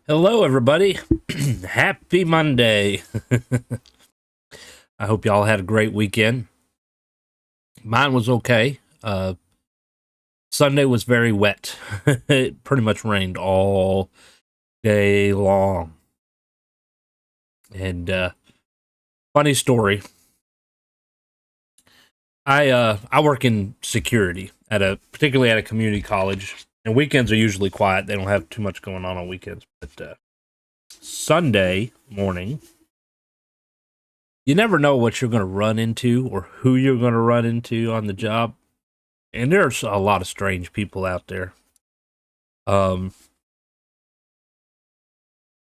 Hello, everybody. Happy Monday. I hope y'all had a great weekend. Mine was okay. Sunday was very wet. It pretty much rained all day long. And funny story. I work in security particularly at a community college. And weekends are usually quiet. They don't have too much going on weekends. But Sunday morning, you never know what you're going to run into or who you're going to run into on the job. And there's a lot of strange people out there.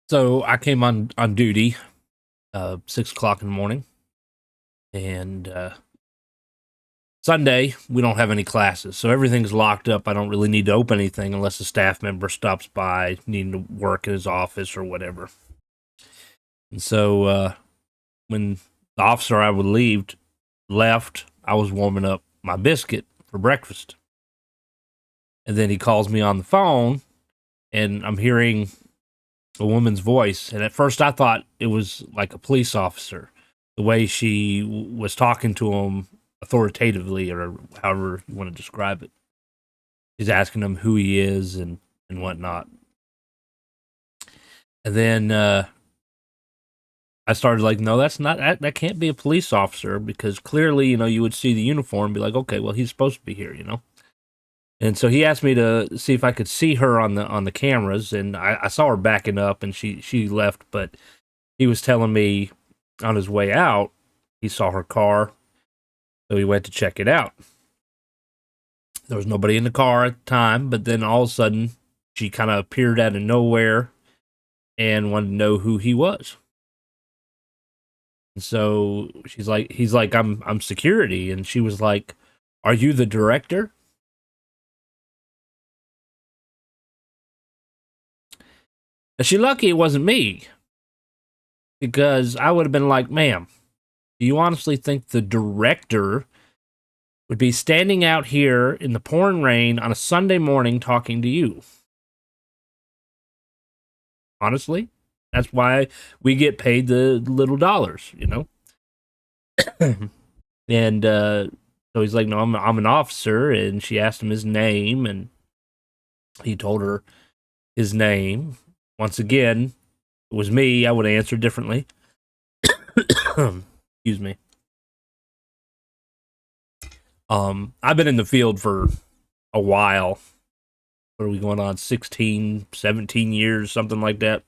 So I came on duty 6 o'clock in the morning. And Sunday, we don't have any classes, so everything's locked up. I don't really need to open anything unless a staff member stops by needing to work in his office or whatever. And so when the officer I would leave left, I was warming up my biscuit for breakfast. And then he calls me on the phone, and I'm hearing a woman's voice. And at first I thought it was like a police officer, the way she was talking to him authoritatively, or however you want to describe it. He's asking him who he is and whatnot. And then I started like, no, that can't be a police officer, because clearly, you would see the uniform and be like, okay, well, he's supposed to be here, And so he asked me to see if I could see her on the cameras, and I saw her backing up, and she left, but he was telling me on his way out, he saw her car. So he went to check it out. There was nobody in the car at the time, but then all of a sudden, she kind of appeared out of nowhere and wanted to know who he was. And so he's like, I'm security. And she was like, are you the director? And she lucky it wasn't me, because I would have been like, ma'am, do you honestly think the director would be standing out here in the pouring rain on a Sunday morning talking to you? Honestly, that's why we get paid the little dollars, And so he's like, no, I'm an officer. And she asked him his name, and he told her his name. Once again, if it was me, I would answer differently. Excuse me. I've been in the field for a while. What are we going on? 16, 17 years, something like that.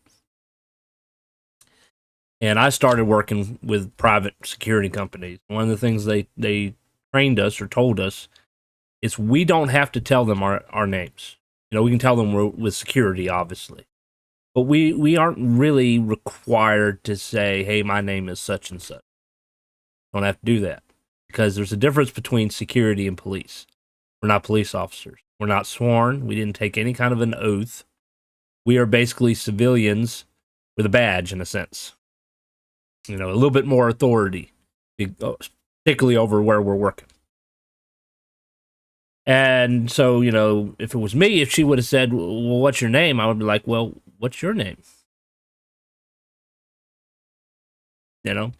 And I started working with private security companies. One of the things they trained us or told us is we don't have to tell them our names. We can tell them we're with security, obviously. But we aren't really required to say, hey, my name is such and such. Don't have to do that, because there's a difference between security and police. We're not police officers. We're not sworn. We didn't take any kind of an oath. We are basically civilians with a badge, in a sense. A little bit more authority, particularly over where we're working. And so, if it was me, if she would have said, well, what's your name? I would be like, well, what's your name? But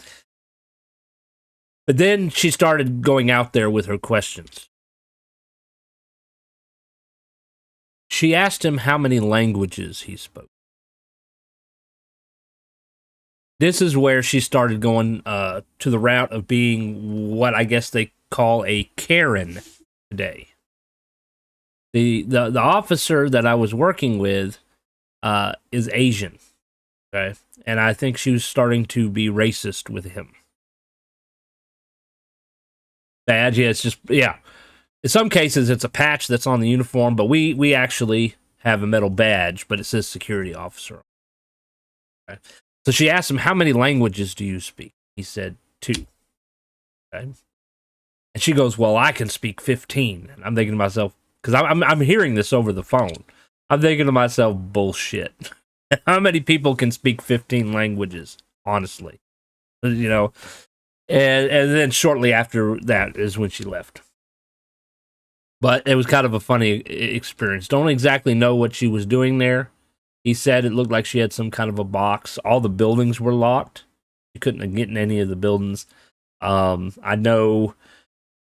then she started going out there with her questions. She asked him how many languages he spoke. This is where she started going to the route of being what I guess they call a Karen today. The officer that I was working with is Asian, okay? And I think she was starting to be racist with him. Badge, yeah, it's just, yeah. In some cases, it's a patch that's on the uniform, but we actually have a metal badge, but it says security officer. Okay. So she asked him, how many languages do you speak? He said 2. Okay. And she goes, well, I can speak 15. And I'm thinking to myself, because I'm hearing this over the phone. I'm thinking to myself, bullshit. How many people can speak 15 languages? Honestly, And then shortly after that is when she left. But it was kind of a funny experience. Don't exactly know what she was doing there. He said it looked like she had some kind of a box. All the buildings were locked. You couldn't get in any of the buildings. I know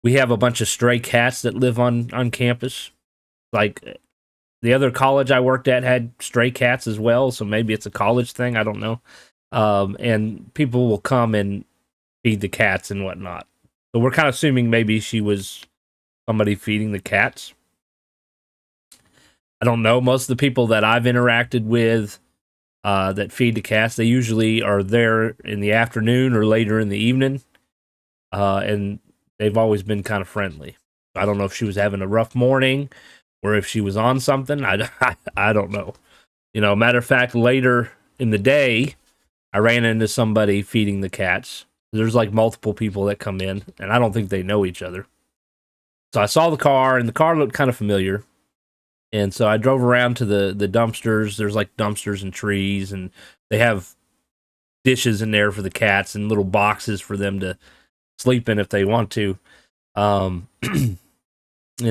we have a bunch of stray cats that live on campus. Like the other college I worked at had stray cats as well, so maybe it's a college thing. I don't know. And people will come and feed the cats and whatnot. So we're kind of assuming maybe she was somebody feeding the cats. I don't know. Most of the people that I've interacted with that feed the cats, they usually are there in the afternoon or later in the evening. And they've always been kind of friendly. I don't know if she was having a rough morning or if she was on something. I don't know. You know, matter of fact, later in the day, I ran into somebody feeding the cats. There's like multiple people that come in, and I don't think they know each other. So I saw the car, and the car looked kind of familiar. And so I drove around to the dumpsters. There's like dumpsters and trees, and they have dishes in there for the cats and little boxes for them to sleep in if they want to. And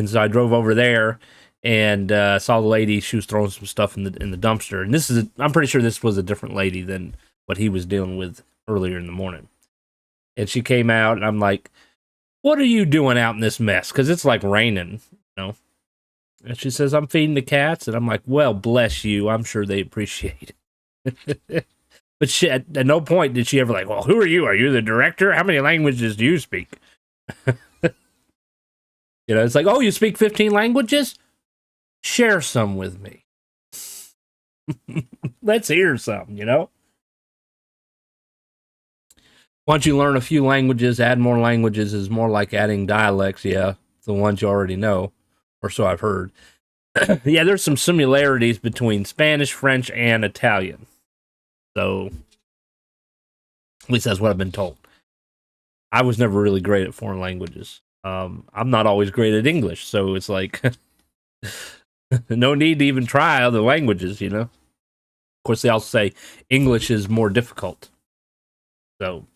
so I drove over there and saw the lady. She was throwing some stuff in the dumpster. And I'm pretty sure this was a different lady than what he was dealing with earlier in the morning. And she came out, and I'm like, "What are you doing out in this mess?" Because it's like raining, you know. And she says, "I'm feeding the cats." And I'm like, "Well, bless you. I'm sure they appreciate it." But she, at no point did she ever like, "Well, who are you? Are you the director? How many languages do you speak?" You know, it's like, "Oh, you speak 15 languages? Share some with me. Let's hear some, you know?" Once you learn a few languages, add more languages is more like adding dialects. Yeah, the ones you already know, or so I've heard. Yeah, there's some similarities between Spanish, French, and Italian. So, at least that's what I've been told. I was never really great at foreign languages. I'm not always great at English, so it's like no need to even try other languages, you know? Of course, they also say English is more difficult. So,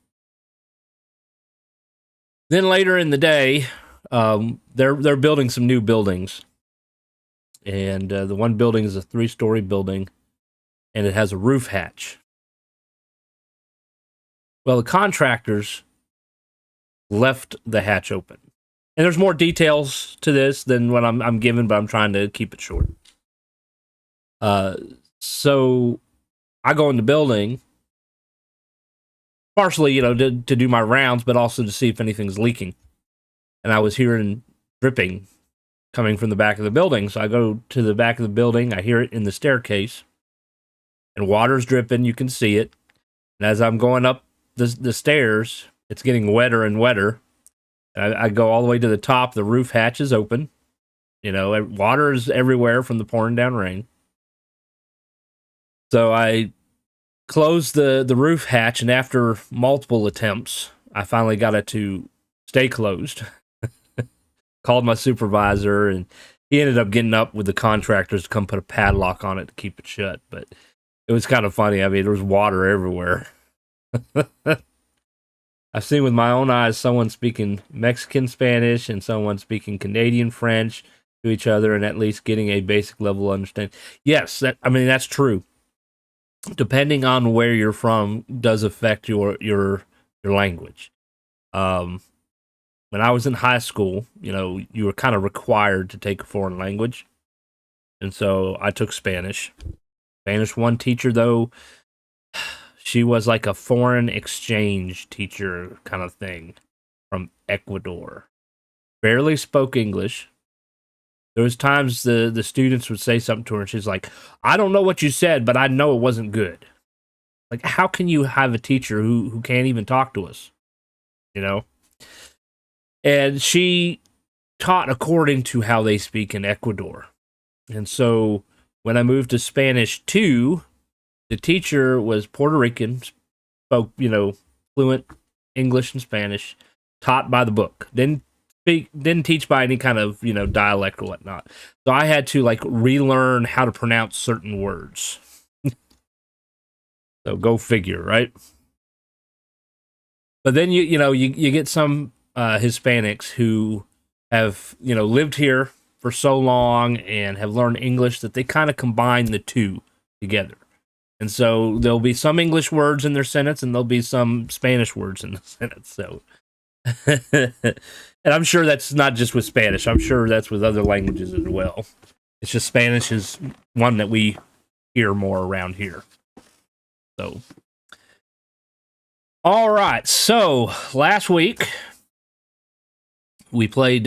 then later in the day, they're building some new buildings. And the one building is a 3-story building, and it has a roof hatch. Well, the contractors left the hatch open. And there's more details to this than what I'm giving, but I'm trying to keep it short. So I go in the building, partially, you know, to do my rounds, but also to see if anything's leaking. And I was hearing dripping coming from the back of the building. So I go to the back of the building. I hear it in the staircase. And water's dripping. You can see it. And as I'm going up the stairs, it's getting wetter and wetter. And I go all the way to the top. The roof hatch is open. You know, water is everywhere from the pouring down rain. So I closed the roof hatch, and after multiple attempts, I finally got it to stay closed. Called my supervisor, and he ended up getting up with the contractors to come put a padlock on it to keep it shut. But it was kind of funny. I mean, there was water everywhere. I've seen with my own eyes someone speaking Mexican Spanish and someone speaking Canadian French to each other, and at least getting a basic level of understanding. Yes, that's true. Depending on where you're from does affect your language. When I was in high school, you know, you were kind of required to take a foreign language. And so I took Spanish. Spanish 1 teacher, though, she was like a foreign exchange teacher kind of thing from Ecuador. Barely spoke English. There was times the students would say something to her, and she's like, "I don't know what you said, but I know it wasn't good." Like, how can you have a teacher who can't even talk to us? You know? And she taught according to how they speak in Ecuador. And so when I moved to Spanish 2, the teacher was Puerto Rican, spoke, you know, fluent English and Spanish, taught by the book. Didn't teach by any kind of, you know, dialect or whatnot. So I had to like relearn how to pronounce certain words. So go figure, right? But then you get some Hispanics who have lived here for so long and have learned English that they kind of combine the two together. And so there'll be some English words in their sentence and there'll be some Spanish words in the sentence. So, and I'm sure that's not just with Spanish. I'm sure that's with other languages as well. It's just Spanish is one that we hear more around here. So, all right. So last week we played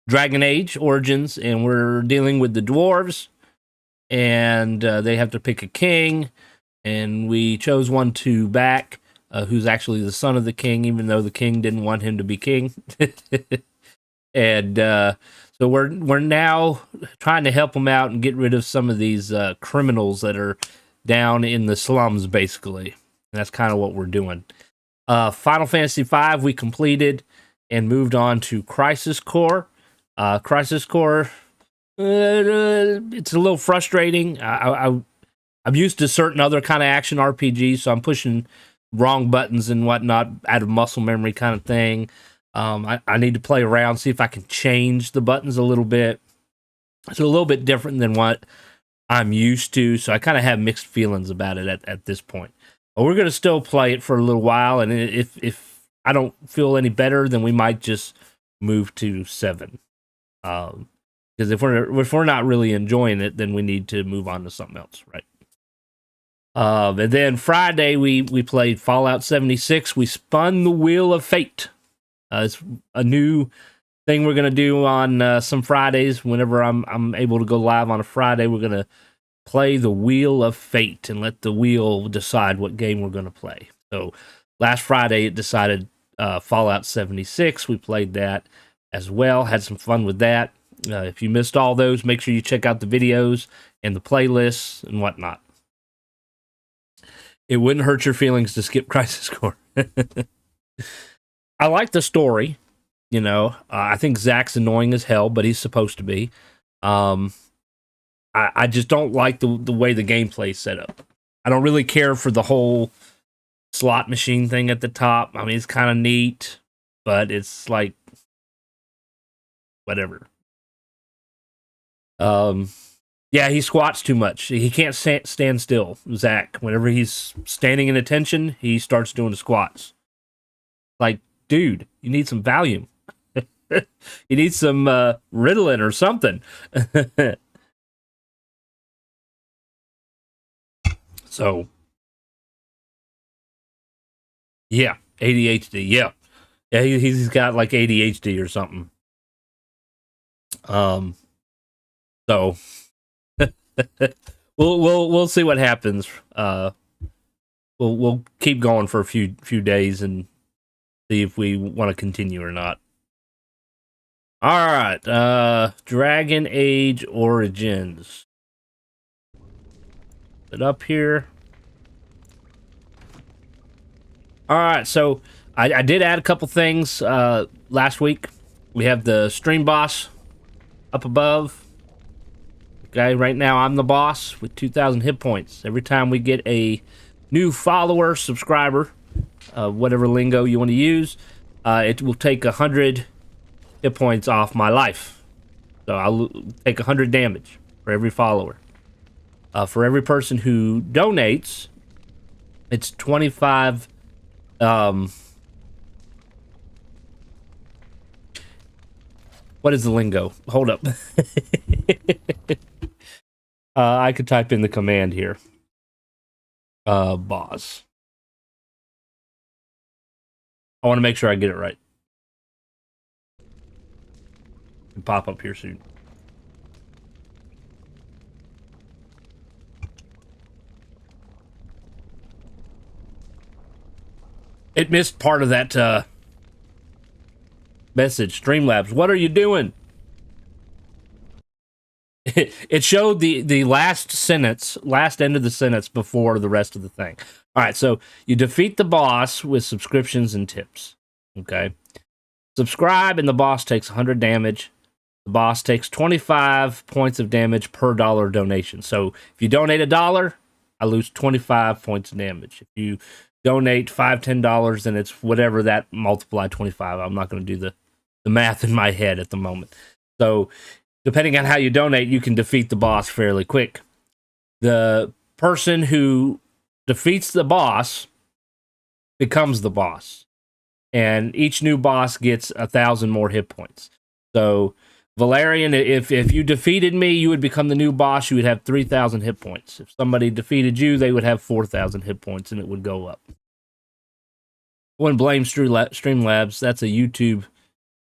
Dragonage Origins, and we're dealing with the Dwarves. And they have to pick a king, and we chose one to back, who's actually the son of the king, even though the king didn't want him to be king. And so we're now trying to help him out and get rid of some of these criminals that are down in the slums, basically. And that's kind of what we're doing. Final Fantasy V we completed and moved on to Crisis Core. Crisis Core... it's a little frustrating. I'm used to certain other kind of action RPGs, so I'm pushing wrong buttons and whatnot out of muscle memory kind of thing. I need to play around, see if I can change the buttons a little bit. It's a little bit different than what I'm used to, so I kind of have mixed feelings about it at this point. But we're going to still play it for a little while, and if I don't feel any better, then we might just move to 7. Because if we're not really enjoying it, then we need to move on to something else, right? And then Friday we played Fallout 76. We spun the Wheel of Fate. It's a new thing we're gonna do on some Fridays. Whenever I'm able to go live on a Friday, we're gonna play the Wheel of Fate and let the wheel decide what game we're gonna play. So last Friday it decided Fallout 76. We played that as well. Had some fun with that. If you missed all those, make sure you check out the videos and the playlists and whatnot. It wouldn't hurt your feelings to skip Crisis Core. I like the story. I think Zach's annoying as hell, but he's supposed to be. I just don't like the way the gameplay's set up. I don't really care for the whole slot machine thing at the top. I mean, it's kind of neat, but it's like, whatever. Yeah, he squats too much. He can't stand still, Zach. Whenever he's standing in attention, he starts doing the squats. Like, dude, you need some Valium. You need some Ritalin or something. So, yeah, ADHD. Yeah, he's got like ADHD or something. So we'll see what happens. We'll keep going for a few days and see if we want to continue or not. All right, Dragonage Origins. Put it up here. All right, so I did add a couple things last week. We have the stream boss up above. Okay, right now I'm the boss with 2,000 hit points. Every time we get a new follower, subscriber, whatever lingo you want to use, it will take 100 hit points off my life. So I'll take 100 damage for every follower. For every person who donates, it's 25. What is the lingo? Hold up. I could type in the command here. Boss. I want to make sure I get it right. It'll pop up here soon. It missed part of that message. Streamlabs, what are you doing? It showed the last sentence, last end of the sentence before the rest of the thing. All right, so you defeat the boss with subscriptions and tips. Okay. Subscribe and the boss takes 100 damage. The boss takes 25 points of damage per dollar donation. So if you donate $1, I lose 25 points of damage. If you donate $5, $10, and it's whatever that multiply 25. I'm not going to do the math in my head at the moment. So depending on how you donate, you can defeat the boss fairly quick. The person who defeats the boss becomes the boss, and each new boss gets 1,000 more hit points. So Valerian, if you defeated me, you would become the new boss. You would have 3,000 hit points. If somebody defeated you, they would have 4,000 hit points, and it would go up. I wouldn't blame Streamlabs. That's a YouTube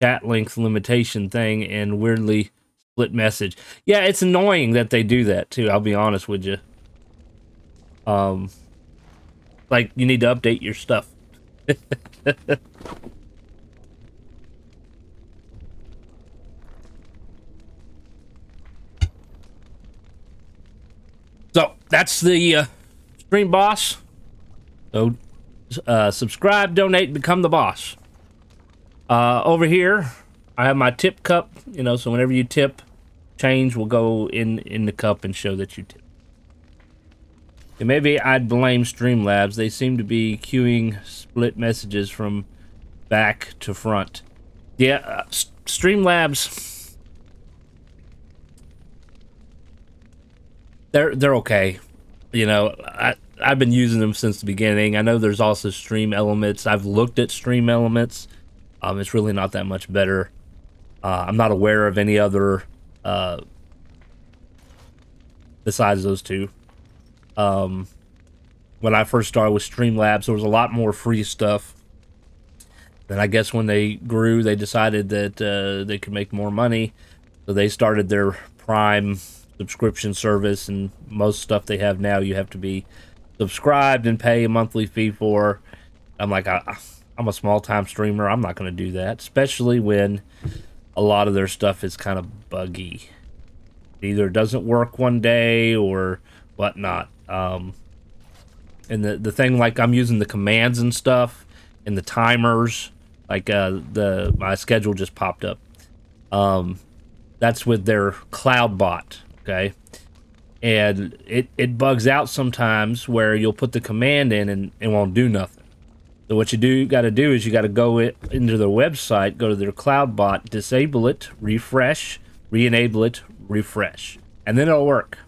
chat length limitation thing, and weirdly split message. Yeah, it's annoying that they do that too. I'll be honest with you. Like, you need to update your stuff. So that's the stream boss. So subscribe, donate, become the boss. Over here, I have my tip cup. You know, so whenever you tip, change will go in the cup and show that you tip. And maybe I'd blame Streamlabs. They seem to be queuing split messages from back to front. Yeah, Streamlabs, they're okay. You know, I've been using them since the beginning. I know there's also Stream Elements. I've looked at Stream Elements. It's really not that much better. I'm not aware of any other besides those two. When I first started with Streamlabs, there was a lot more free stuff. Then I guess when they grew, they decided that they could make more money. So they started their Prime subscription service, and most stuff they have now you have to be subscribed and pay a monthly fee for. I'm like, I'm a small-time streamer. I'm not going to do that, especially when a lot of their stuff is kind of buggy. It either doesn't work one day or whatnot. And the thing, like, I'm using the commands and stuff and the timers, like my schedule just popped up. That's with their cloud bot, okay? And it bugs out sometimes where you'll put the command in and it won't do nothing. So what you got to do is you got to go into their website, go to their cloud bot, disable it, refresh, re-enable it, refresh, and then it'll work.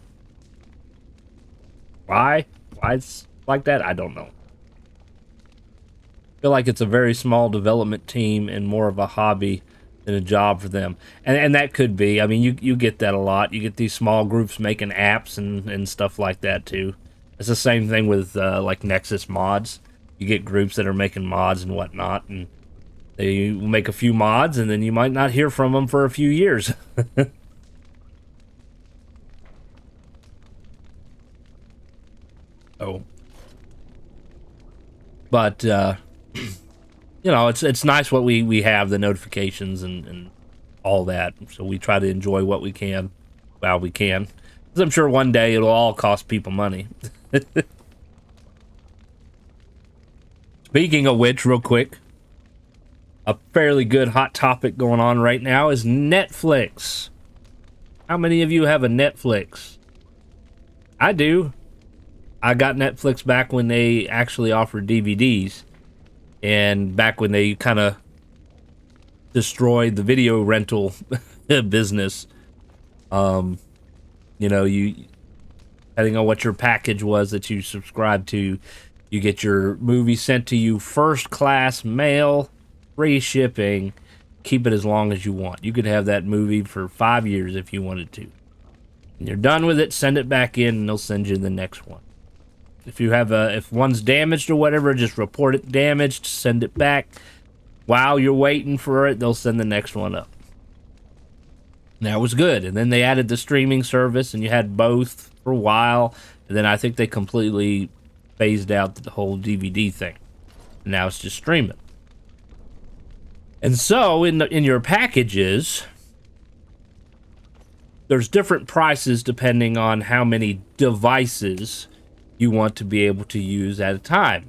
Why it's like that, I don't know. I feel like it's a very small development team and more of a hobby than a job for them. And that could be. I mean, you get that a lot. You get these small groups making apps and stuff like that too. It's the same thing with like Nexus mods. You get groups that are making mods and whatnot, and they make a few mods, and then you might not hear from them for a few years. Oh. But, you know, it's nice what we have, the notifications and all that. So we try to enjoy what we can while we can. Because I'm sure one day it'll all cost people money. Speaking of which, real quick, a fairly good hot topic going on right now is Netflix. How many of you have a Netflix? I do. I got Netflix back when they actually offered DVDs, and back when they kind of destroyed the video rental business. You know, depending on what your package was that you subscribed to, you get your movie sent to you first class mail, free shipping, keep it as long as you want. You could have that movie for 5 years if you wanted to. When you're done with it, send it back in and they'll send you the next one. If one's damaged or whatever, just report it damaged, send it back. While you're waiting for it, they'll send the next one up. That was good. And then they added the streaming service, and you had both for a while. And then I think they completely phased out the whole DVD thing. And now it's just streaming. And so in your packages, there's different prices depending on how many devices you want to be able to use at a time.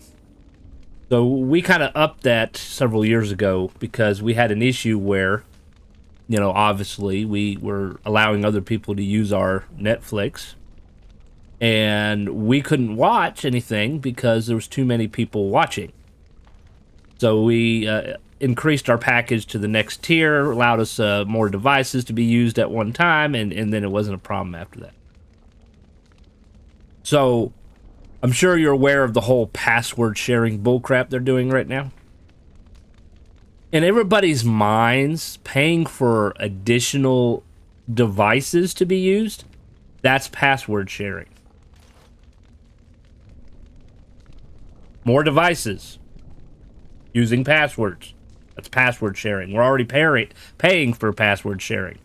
So we kind of upped that several years ago because we had an issue where, you know, obviously we were allowing other people to use our Netflix. and we couldn't watch anything because there was too many people watching. So we increased our package to the next tier, allowed us more devices to be used at one time, and then it wasn't a problem after that. So I'm sure you're aware of the whole password sharing bullcrap they're doing right now. In everybody's minds, paying for additional devices to be used, that's password sharing. More devices using passwords. That's password sharing. We're already paying for password sharing.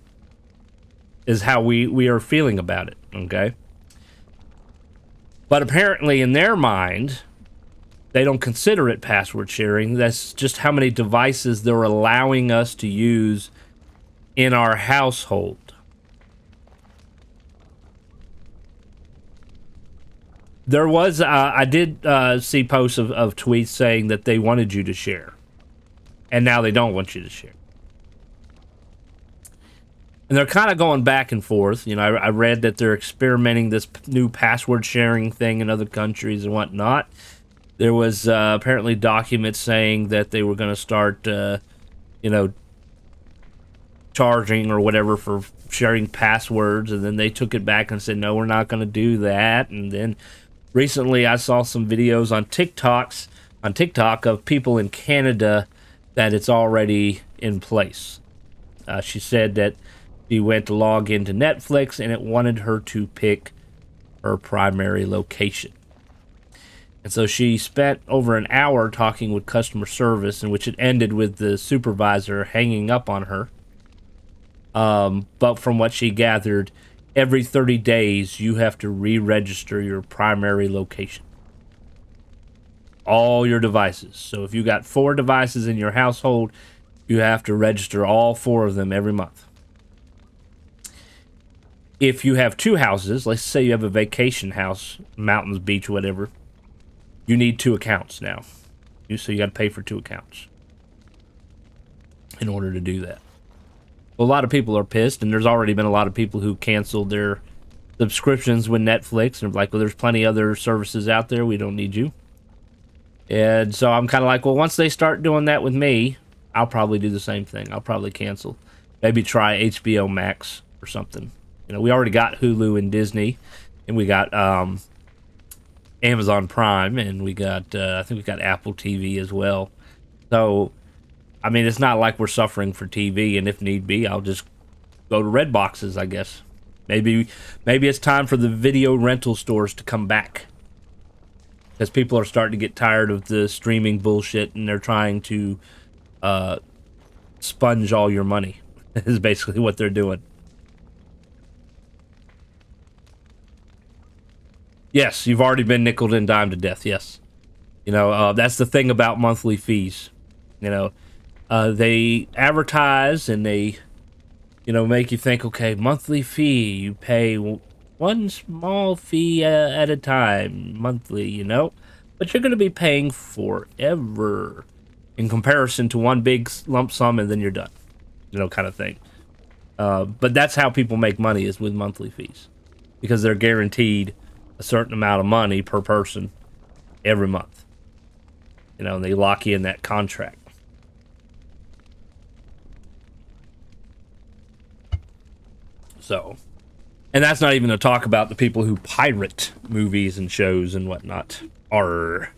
Is how we are feeling about it, okay? But apparently in their mind, they don't consider it password sharing. That's just how many devices they're allowing us to use in our household. There was, I did see posts of tweets saying that they wanted you to share. And now they don't want you to share. And they're kind of going back and forth. You know, I read that they're experimenting this new password sharing thing in other countries and whatnot. There was apparently documents saying that they were going to start, you know, charging or whatever for sharing passwords. And then they took it back and said, no, we're not going to do that. And then recently, I saw some videos on TikTok of people in Canada that it's already in place. She said that she went to log into Netflix and it wanted her to pick her primary location. And so she spent over an hour talking with customer service, in which it ended with the supervisor hanging up on her. But from what she gathered, every 30 days, you have to re-register your primary location. All your devices. So if you got 4 devices in your household, you have to register all 4 of them every month. If you have 2 houses, let's say you have a vacation house, mountains, beach, whatever, you need 2 accounts now. So you got to pay for 2 accounts in order to do that. Well, a lot of people are pissed, and there's already been a lot of people who canceled their subscriptions with Netflix, and are like, well, there's plenty other services out there, we don't need you. And so I'm kind of like, well, once they start doing that with me, I'll probably do the same thing. I'll probably cancel. Maybe try HBO Max or something. You know, we already got Hulu and Disney, and we got Amazon Prime, and we got, I think we got Apple TV as well. So, I mean, it's not like we're suffering for TV, and if need be, I'll just go to red boxes, I guess. Maybe it's time for the video rental stores to come back. Because people are starting to get tired of the streaming bullshit, and they're trying to sponge all your money, is basically what they're doing. Yes, you've already been nickeled and dimed to death, yes. You know, that's the thing about monthly fees. You know, they advertise and they, you know, make you think, okay, monthly fee, you pay one small fee at a time, monthly, you know? But you're going to be paying forever in comparison to one big lump sum and then you're done, you know, kind of thing. But that's how people make money, is with monthly fees. Because they're guaranteed a certain amount of money per person every month. You know, and they lock you in that contract. So, and that's not even to talk about the people who pirate movies and shows and whatnot. Arr.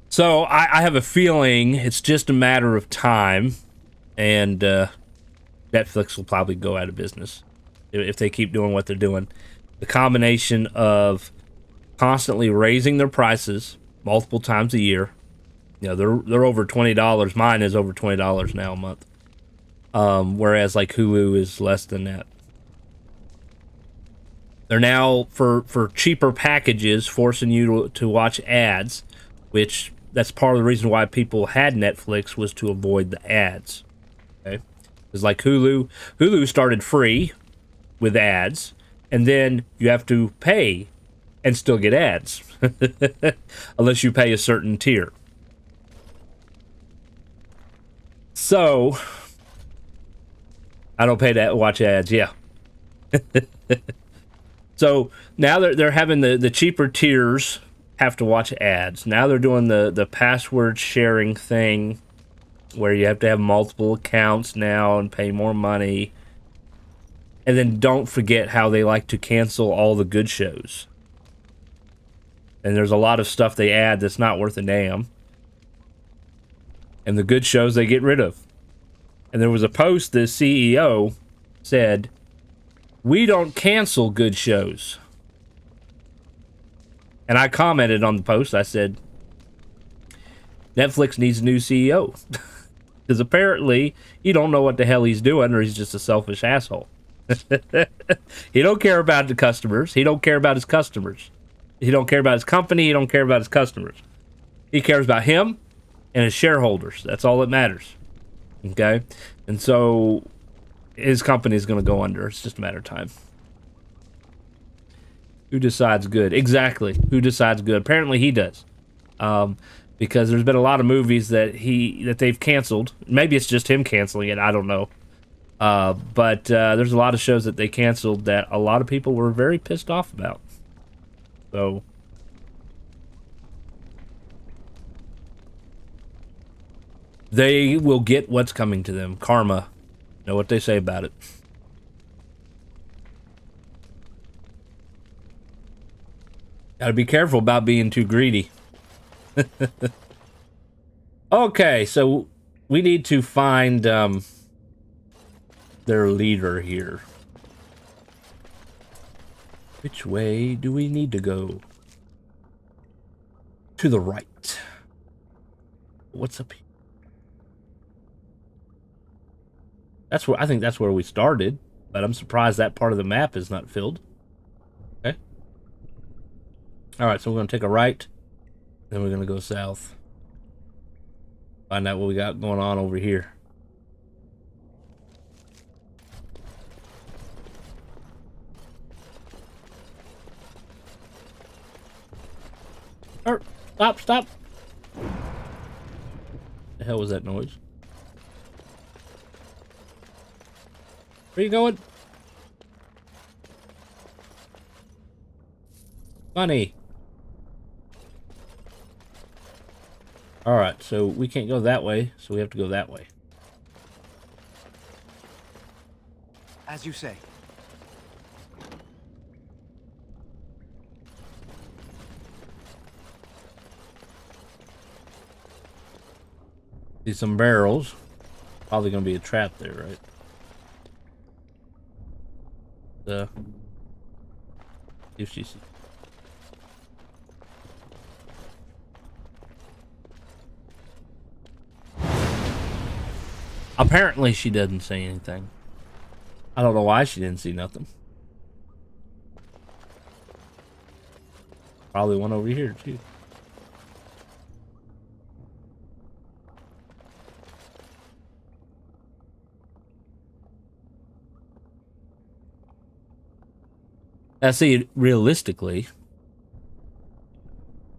So, I have a feeling it's just a matter of time, and Netflix will probably go out of business if they keep doing what they're doing. The combination of constantly raising their prices multiple times a year. You know, they're over $20. Mine is over $20 now a month. Whereas like Hulu is less than that. They're now, for cheaper packages, forcing you to watch ads, which that's part of the reason why people had Netflix, was to avoid the ads. Okay? It's like Hulu started free with ads, and then you have to pay and still get ads. Unless you pay a certain tier. So, I don't pay to watch ads. Yeah. So now they're having the cheaper tiers have to watch ads. Now they're doing the password sharing thing where you have to have multiple accounts now and pay more money. And then don't forget how they like to cancel all the good shows. And there's a lot of stuff they add that's not worth a damn. And the good shows they get rid of. And there was a post the CEO said, "We don't cancel good shows." And I commented on the post. I said, Netflix needs a new CEO. Because apparently he don't know what the hell he's doing, or he's just a selfish asshole. He don't care about the customers. He don't care about his customers. He don't care about his company. He don't care about his customers. He cares about him and his shareholders. That's all that matters. Okay? And so his company is going to go under. It's just a matter of time. Who decides good? Exactly. Who decides good? Apparently he does. Because there's been a lot of movies that they've canceled. Maybe it's just him canceling it. I don't know. But there's a lot of shows that they canceled that a lot of people were very pissed off about. So they will get what's coming to them. Karma. Know what they say about it. Gotta be careful about being too greedy. Okay, so we need to find their leader here. Which way do we need to go? To the right. What's up here? That's where I think that's where we started, but I'm surprised that part of the map is not filled. Okay. All right, so we're gonna take a right, then we're gonna go south. Find out what we got going on over here. Stop. The hell was that noise? Where you going? Funny. Alright, so we can't go that way, so we have to go that way. As you say. See some barrels. Probably gonna be a trap there, right? If she sees. Apparently she doesn't say anything. I don't know why she didn't see nothing. Probably one over here too. I see, realistically,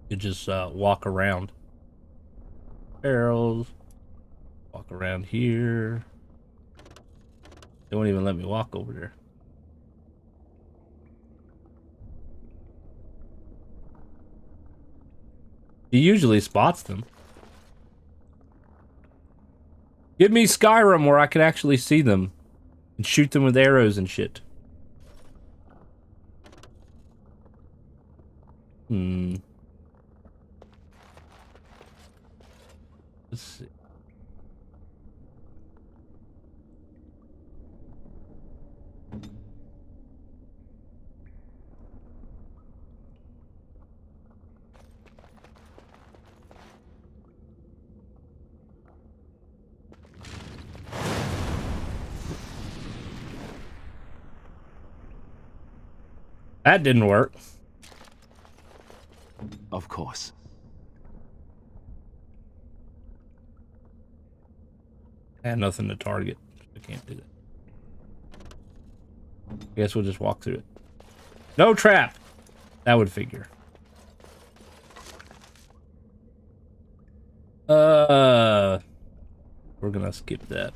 you just walk around. Barrels. Walk around here. They won't even let me walk over there. He usually spots them. Give me Skyrim where I can actually see them and shoot them with arrows and shit. Let's see. That didn't work. Of course. I had nothing to target. I can't do that. I guess we'll just walk through it. No trap! That would figure. We're gonna skip that.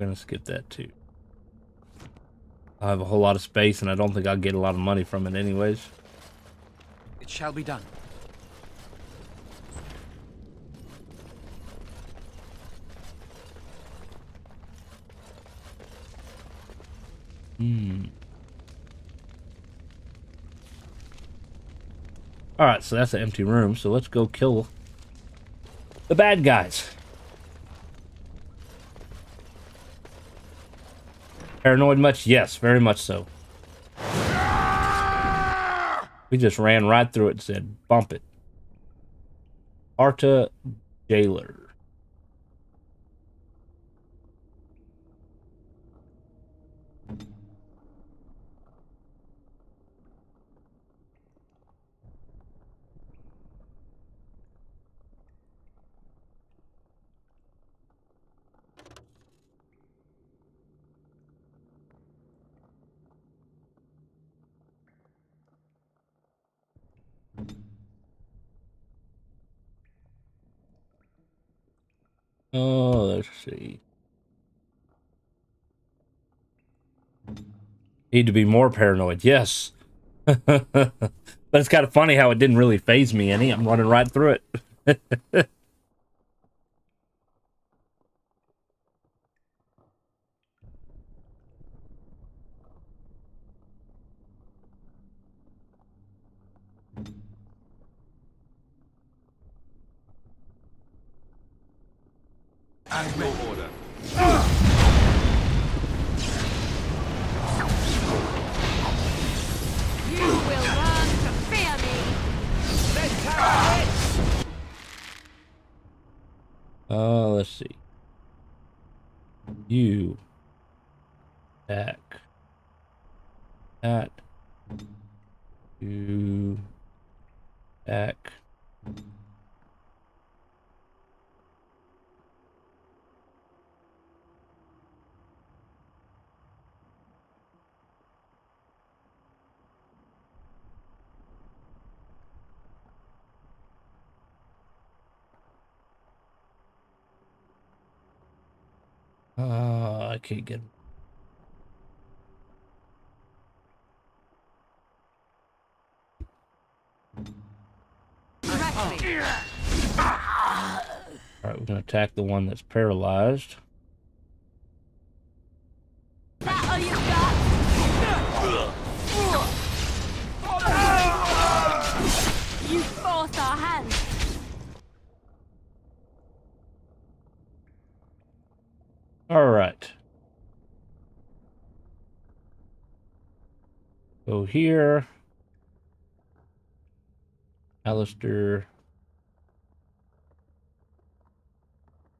gonna skip that too. I have a whole lot of space, and I don't think I'll get a lot of money from it anyways. It shall be done. Alright, so that's an empty room, so let's go kill the bad guys. Paranoid much? Yes, very much so. We just ran right through it and said, bump it. Arta Jailer. Oh, let's see. Need to be more paranoid. Yes. But it's kind of funny how it didn't really phase me any. I'm running right through it. No order. You will learn to fear me. Let's see. You attack. That. You attack. I can't get him. Alright, we're gonna attack the one that's paralyzed. That all you got? You forced our hand. Alright. Go here. Alistair.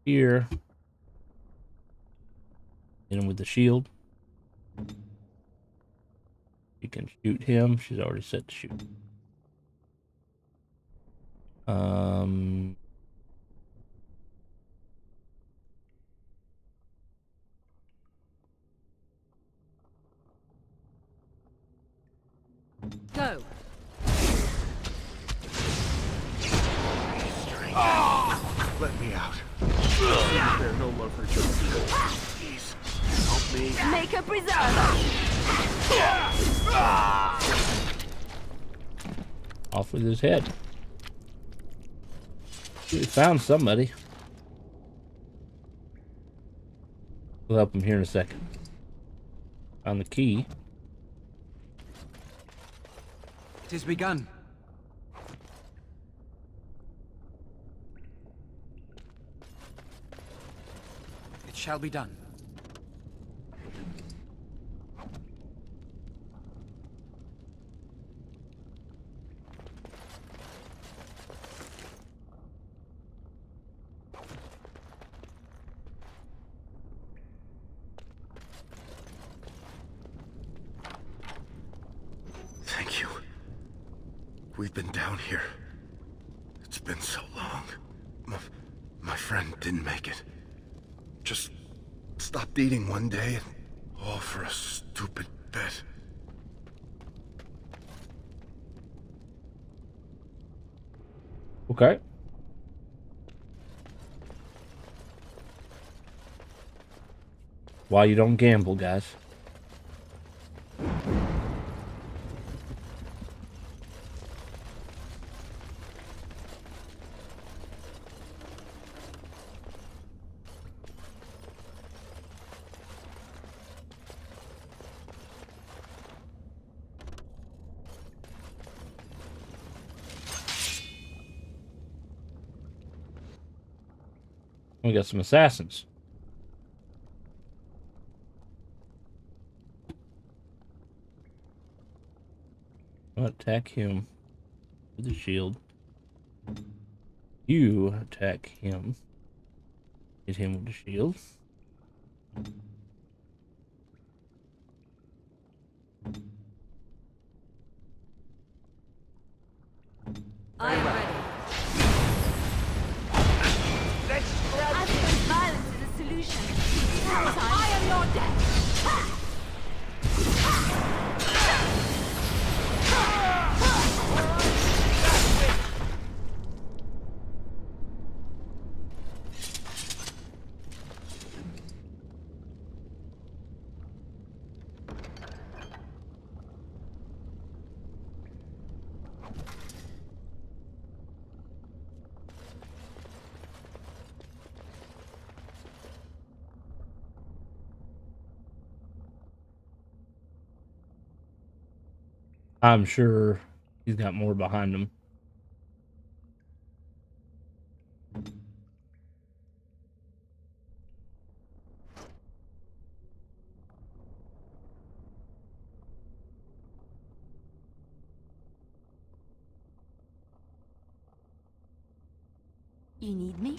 Here. Hit him with the shield. You can shoot him. She's already set to shoot. Go. Let me out. There's no love for children. Please, help me. Make a preserver. Off with his head. We found somebody. We'll help him here in a second. Found the key. It is begun. It shall be done. Thank you. We've been down here. It's been so long. My friend didn't make it. Just stopped eating one day, and all for a stupid bet. Okay. Why you don't gamble, guys. We got some assassins. I'll attack him with a shield. You attack him. Hit him with a shield. I am ready. I think violence is a solution. I am your death. I'm sure he's got more behind him. You need me?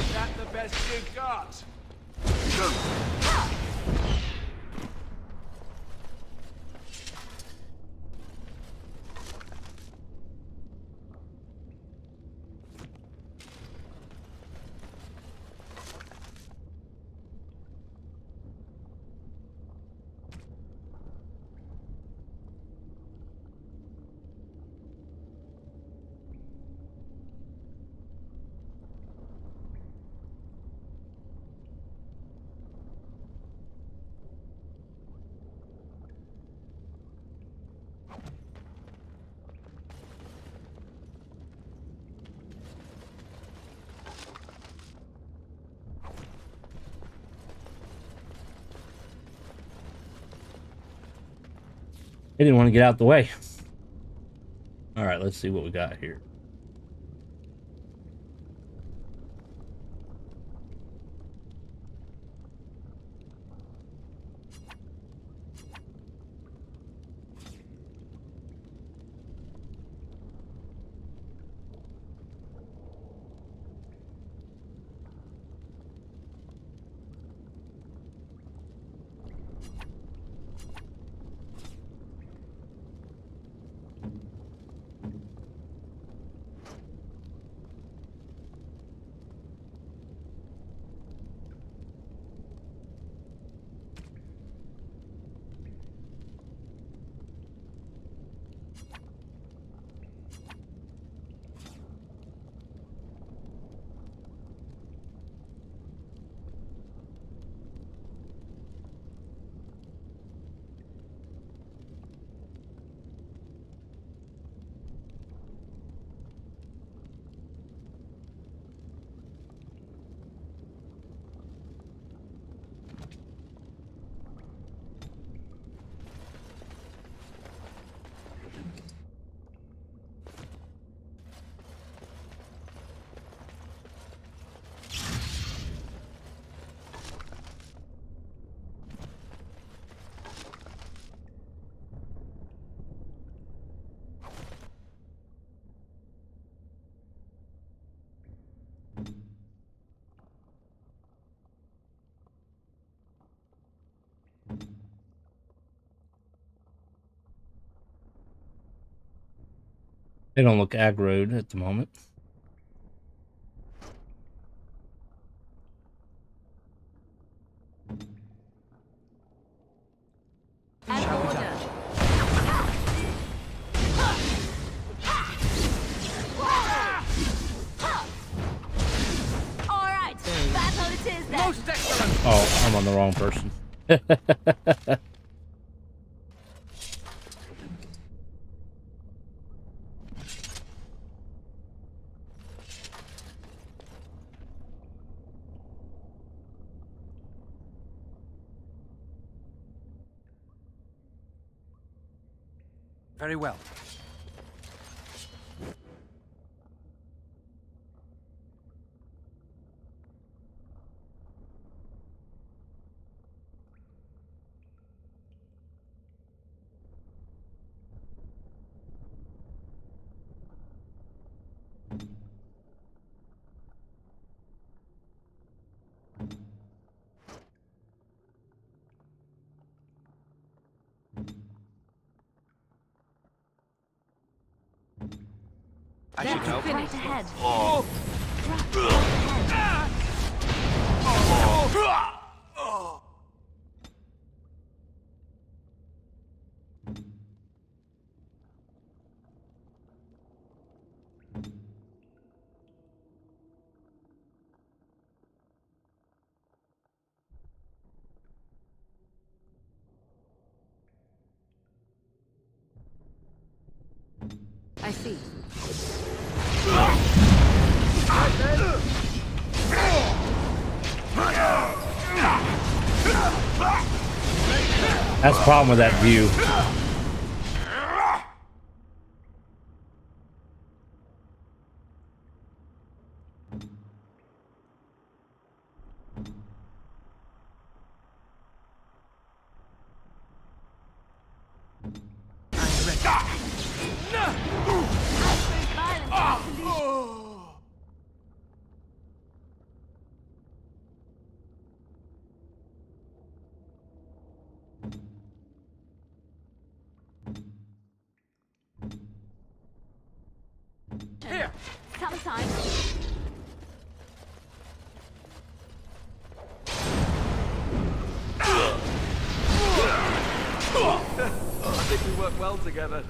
Is that the best you got? They didn't want to get out the way. All right, let's see what we got here. They don't look aggroed at the moment. on the wrong person. Very well. I should help. Right ahead. I see. That's the problem with that view. Here. Sometimes. I think we work well together.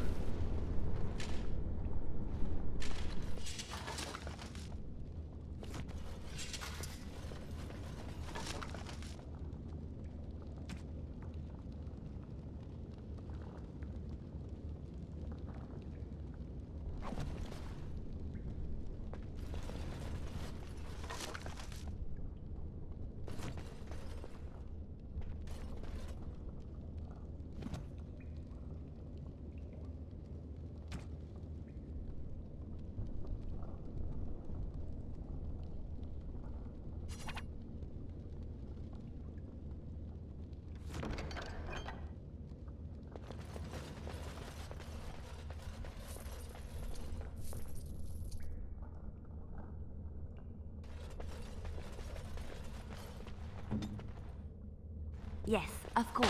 Yes, of course.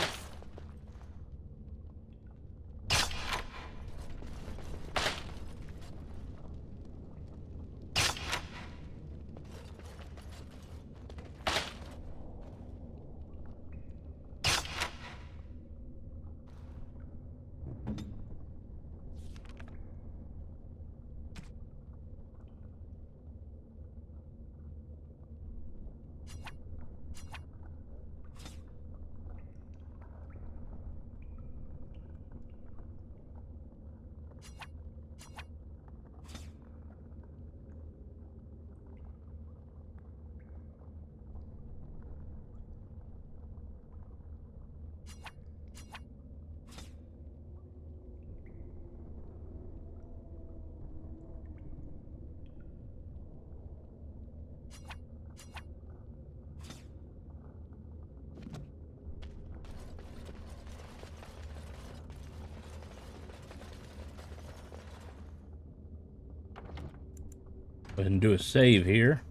Go ahead and do a save here.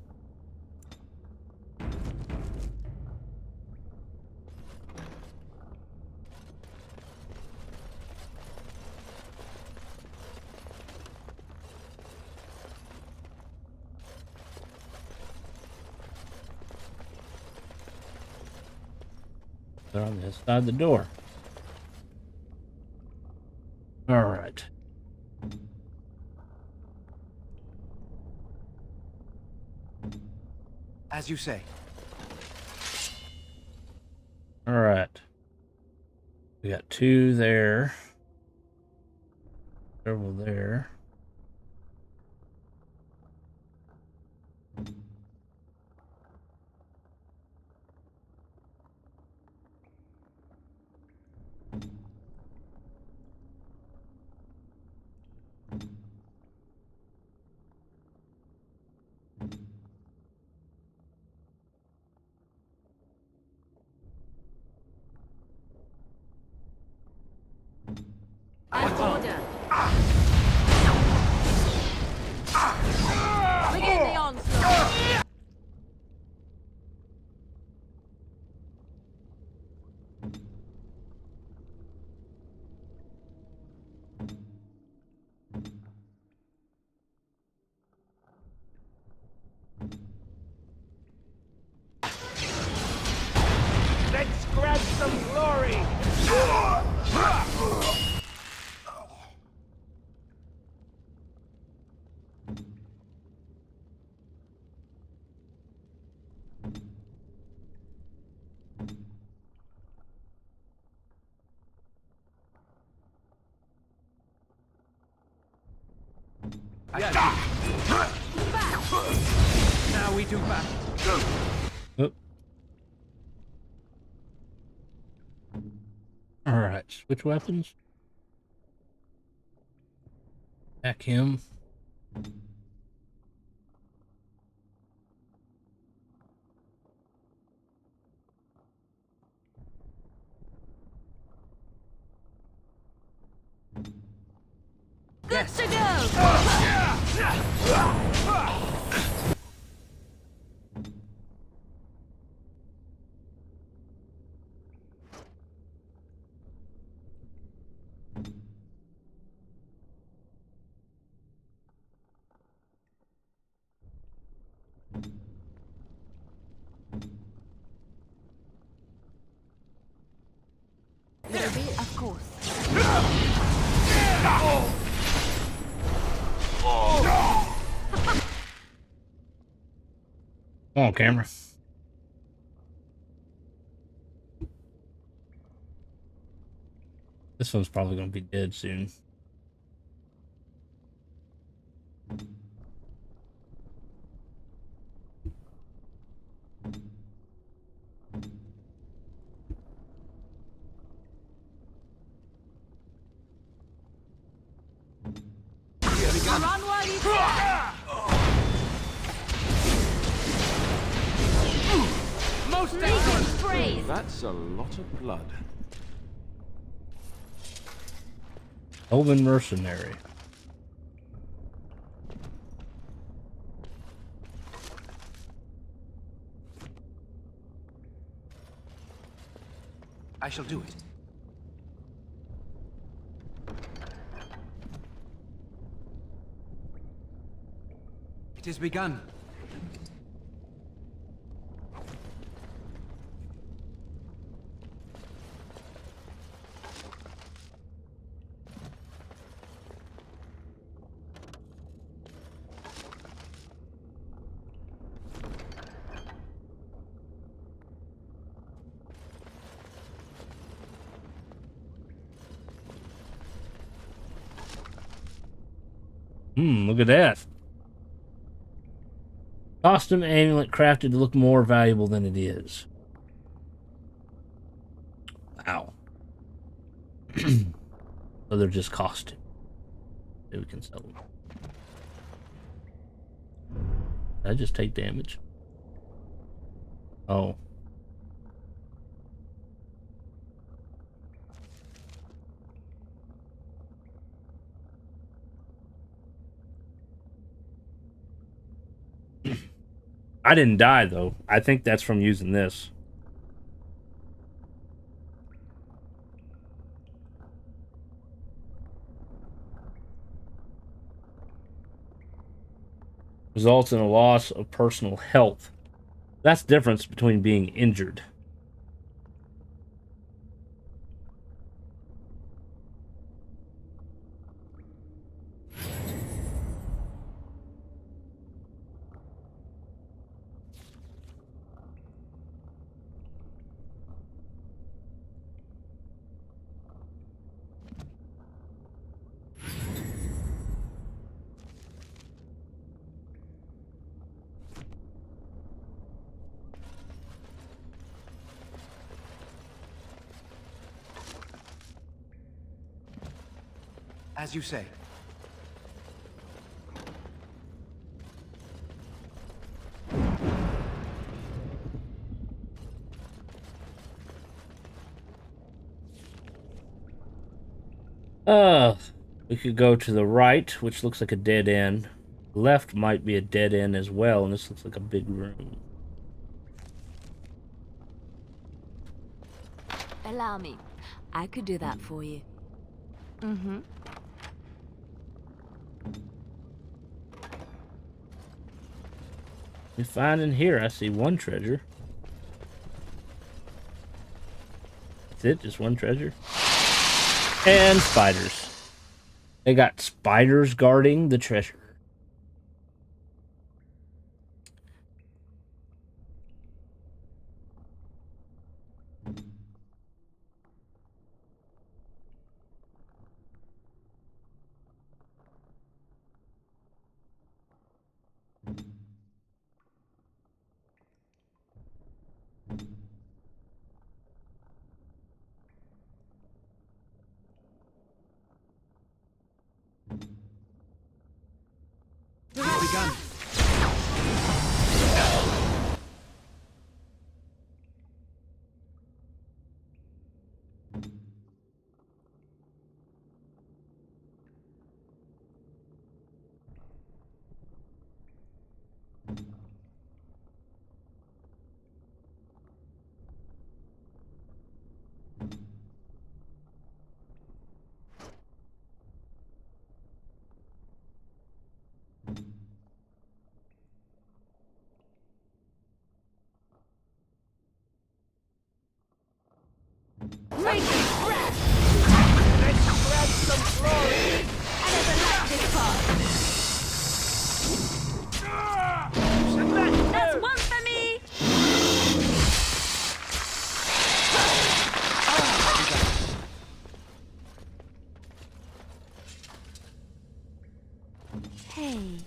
They're on the side of the door. All right. As you say. We got 2 there. Several there. An order. Begin the onslaught. Let's grab some glory! Now we do battle. Oop. All right, switch weapons. Attack him. Good to go. Maybe, of course. Come on, camera. This one's probably going to be dead soon. Run while you can. Most Legion's praise. That's a lot of blood. Elven mercenary. I shall do it. It has begun. Look at that. Costume amulet crafted to look more valuable than it is. Wow. So they're just costume. Maybe we can sell them. Did I just take damage? Oh. I didn't die, though. I think that's from using this. Results in a loss of personal health. That's the difference between being injured. As you say. We could go to the right, which looks like a dead end. Left might be a dead end as well, and this looks like a big room. Allow me. I could do that for you. Mm-hmm. We find in here, I see one treasure. That's it, just one treasure. And spiders. They got spiders guarding the treasure. Begun. Make it fresh! Let's grab some glory! And as a this part. That's one for me! Hey.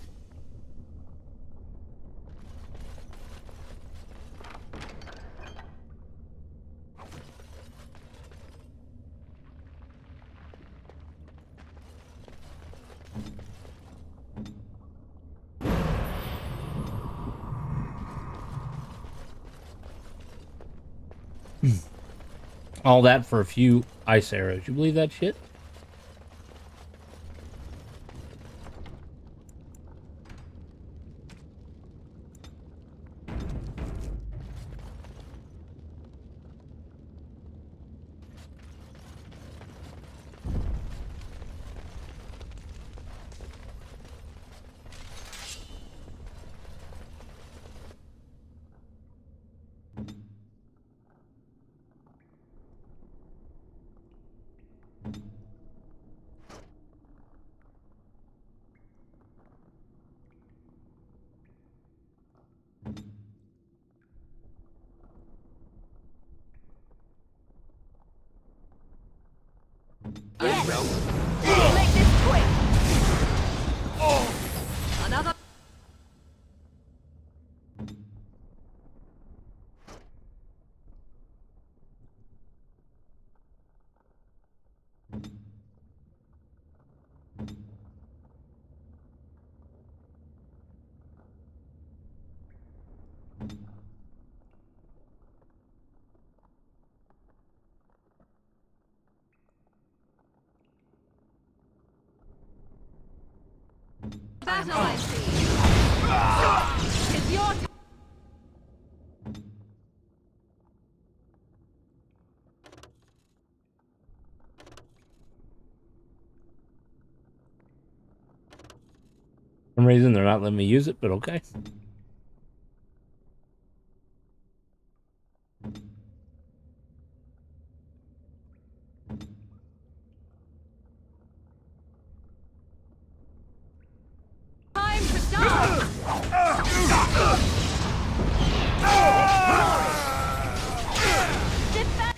All that for a few ice arrows. You believe that shit? Yes. Let's make this quick. Another. Battle I see. It's your turn. For some reason, they're not letting me use it, but okay. Time to die. Defend.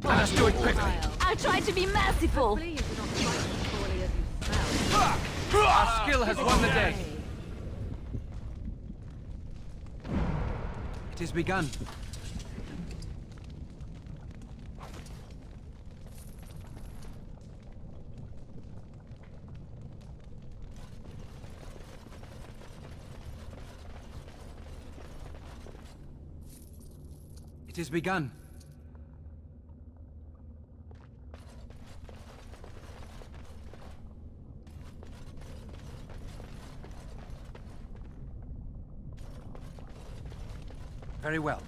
Let's do it quickly. I'll try to be merciful. Our skill has won the day. It is begun. It is begun. Very well.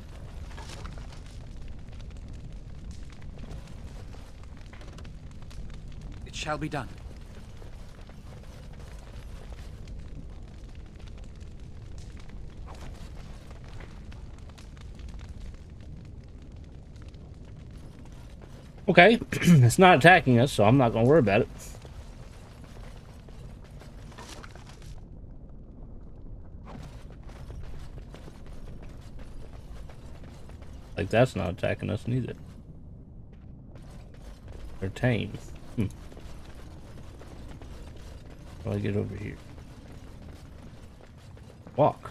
It shall be done. Okay, it's not attacking us, so I'm not going to worry about it. Like, that's not attacking us neither. They're tame. How do I get over here? Walk.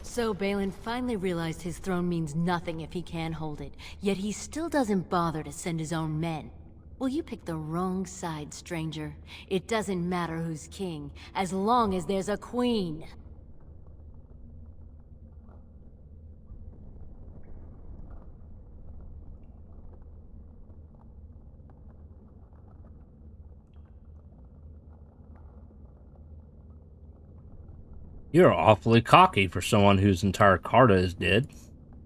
So Balin finally realized his throne means nothing if he can't hold it, yet he still doesn't bother to send his own men. Well, you picked the wrong side, stranger. It doesn't matter who's king, as long as there's a queen. You're awfully cocky for someone whose entire Carta is dead.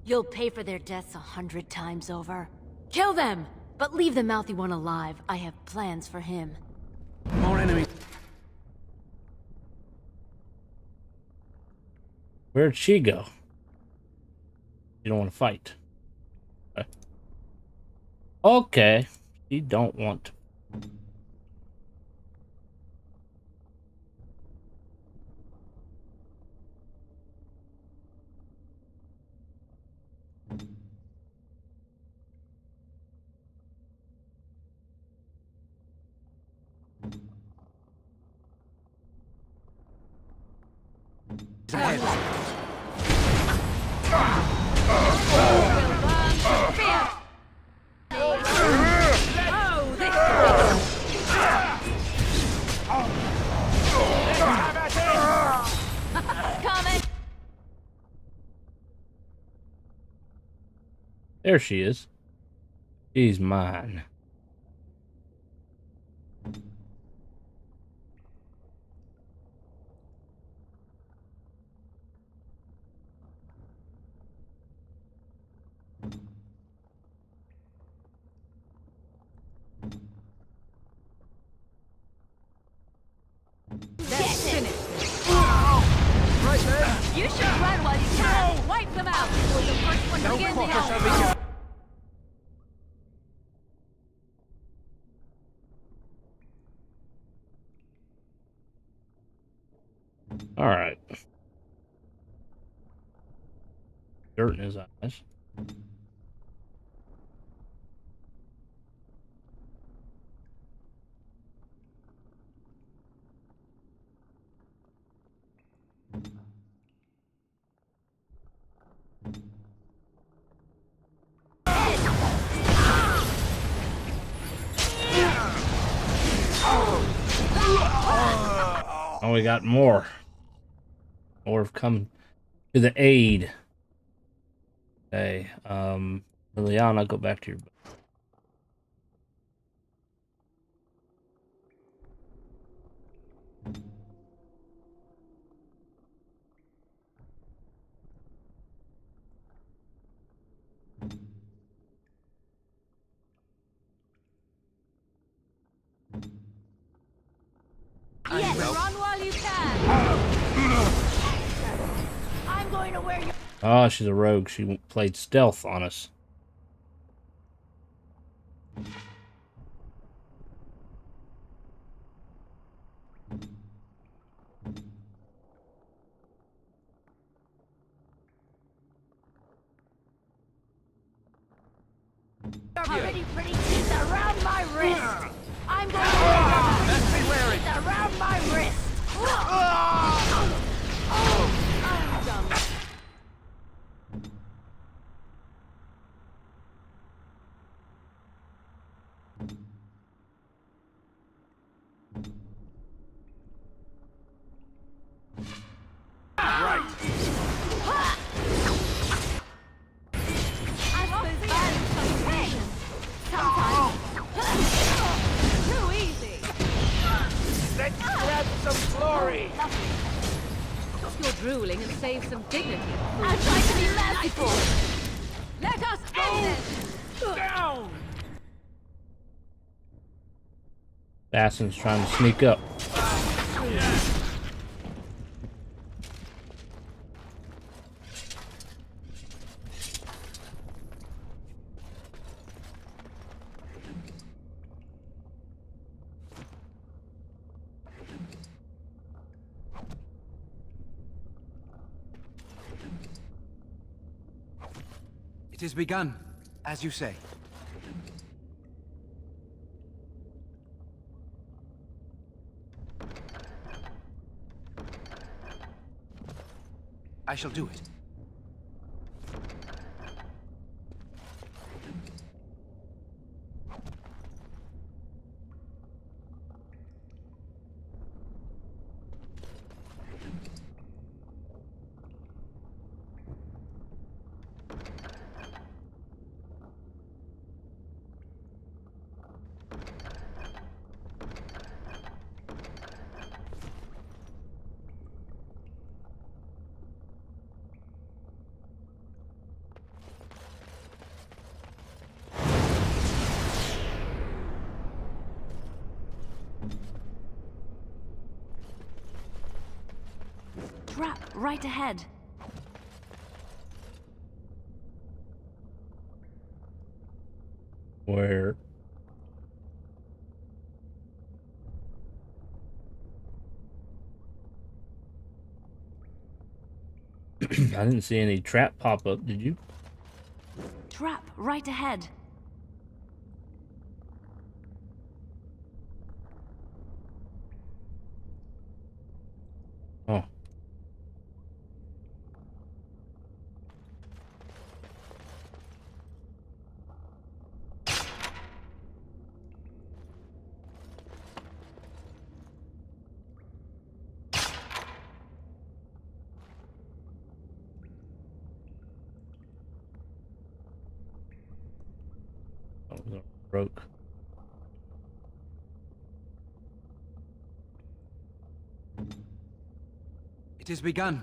You'll pay for their deaths 100 times over. Kill them! But leave the mouthy one alive. I have plans for him. More enemies. Where'd she go? You don't want to fight. Okay. She don't want to. Ahead. There she is. She's mine. That's finished. Right there. You should run while you can. Wipe them out. You're the first one to get in the house. All right. dirt in his eyes. Oh, we got more. More have come to the aid. Okay, Liliana, go back to your... Yes, run while you can. I'm going to wear you. Oh, she's a rogue. She played stealth on us. Pretty teeth around my wrist. I'm going to wear your pretty teeth around my wrist. I'm done. Right. I suppose violence comes pain. Sometimes. Too easy. Let's grab some glory. Stop your drooling and save some dignity. I'm trying to be merciful. Let us end this. Down. Assassin's trying to sneak up. It has begun, as you say. I shall do it. Trap right ahead. Where? I didn't see any trap pop up, did you? Trap right ahead. Oh. That was broke. It has begun.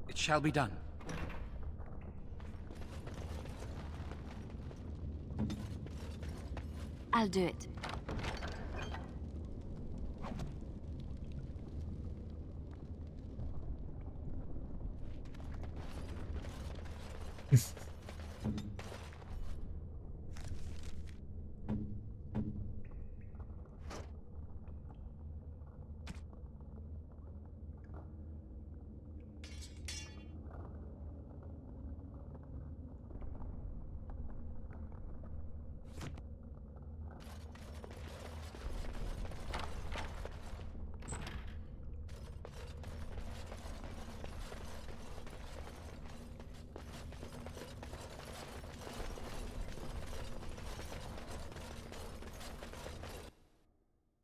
It shall be done. I'll do it.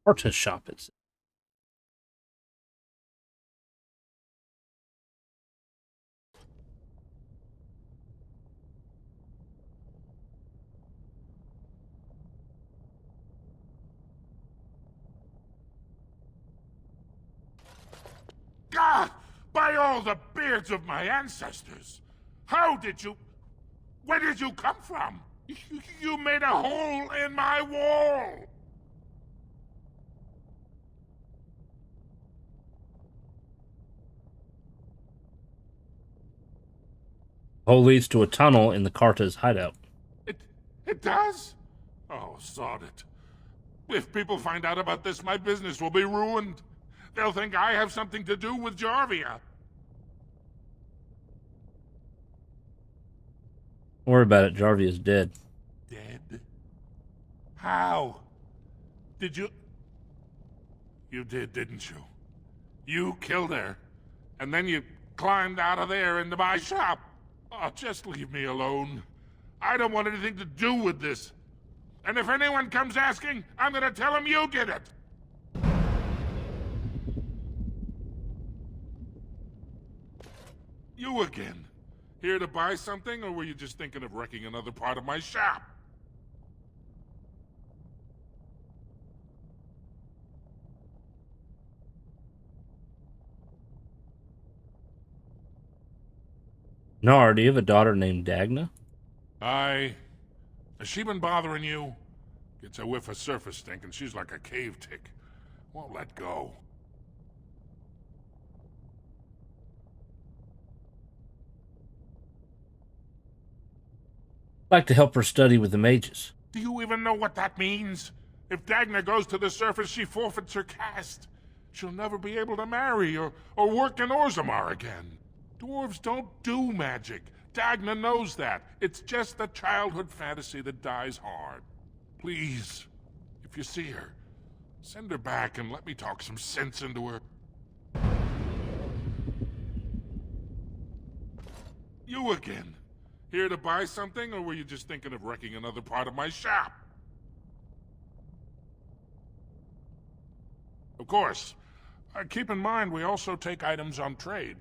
Artist shop, it's. God! By all the beards of my ancestors! How did you... Where did you come from? You made a hole in my wall! Hole leads to a tunnel in the Carta's hideout. It does? Oh, sod it. If people find out about this, my business will be ruined. They'll think I have something to do with Jarvia. Don't worry about it, Jarvia's dead. Dead? How? Did you... You did, didn't you? You killed her, and then you climbed out of there into my shop. Oh, just leave me alone. I don't want anything to do with this. And if anyone comes asking, I'm gonna tell them you did it. You again. Here to buy something, or were you just thinking of wrecking another part of my shop? Nar, do you have a daughter named Dagna? Has she been bothering you? Gets a whiff of surface stink and she's like a cave tick. Won't let go. I'd like to help her study with the mages. Do you even know what that means? If Dagna goes to the surface, she forfeits her caste. She'll never be able to marry or work in Orzammar again. Dwarves don't do magic. Dagna knows that. It's just a childhood fantasy that dies hard. Please, if you see her, send her back and let me talk some sense into her. You again. Here to buy something, or were you just thinking of wrecking another part of my shop? Of course. Keep in mind, we also take items on trade.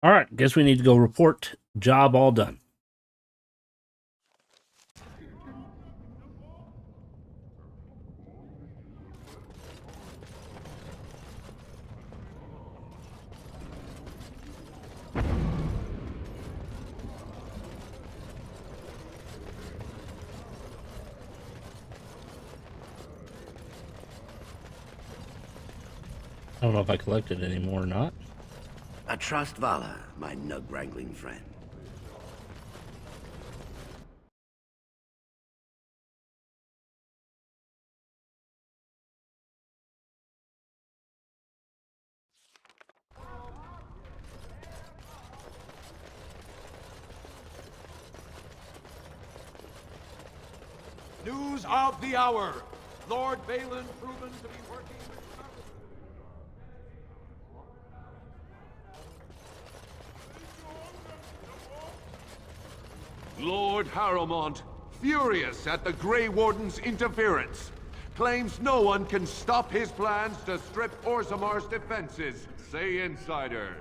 All right, guess we need to go report. Job all done. I don't know if I collected any more or not. I trust Vala, my nug-wrangling friend. News of the hour. Lord Balin proven to be working with... Lord Harrowmont, furious at the Grey Wardens' interference, claims no one can stop his plans to strip Orzamar's defenses, say insiders.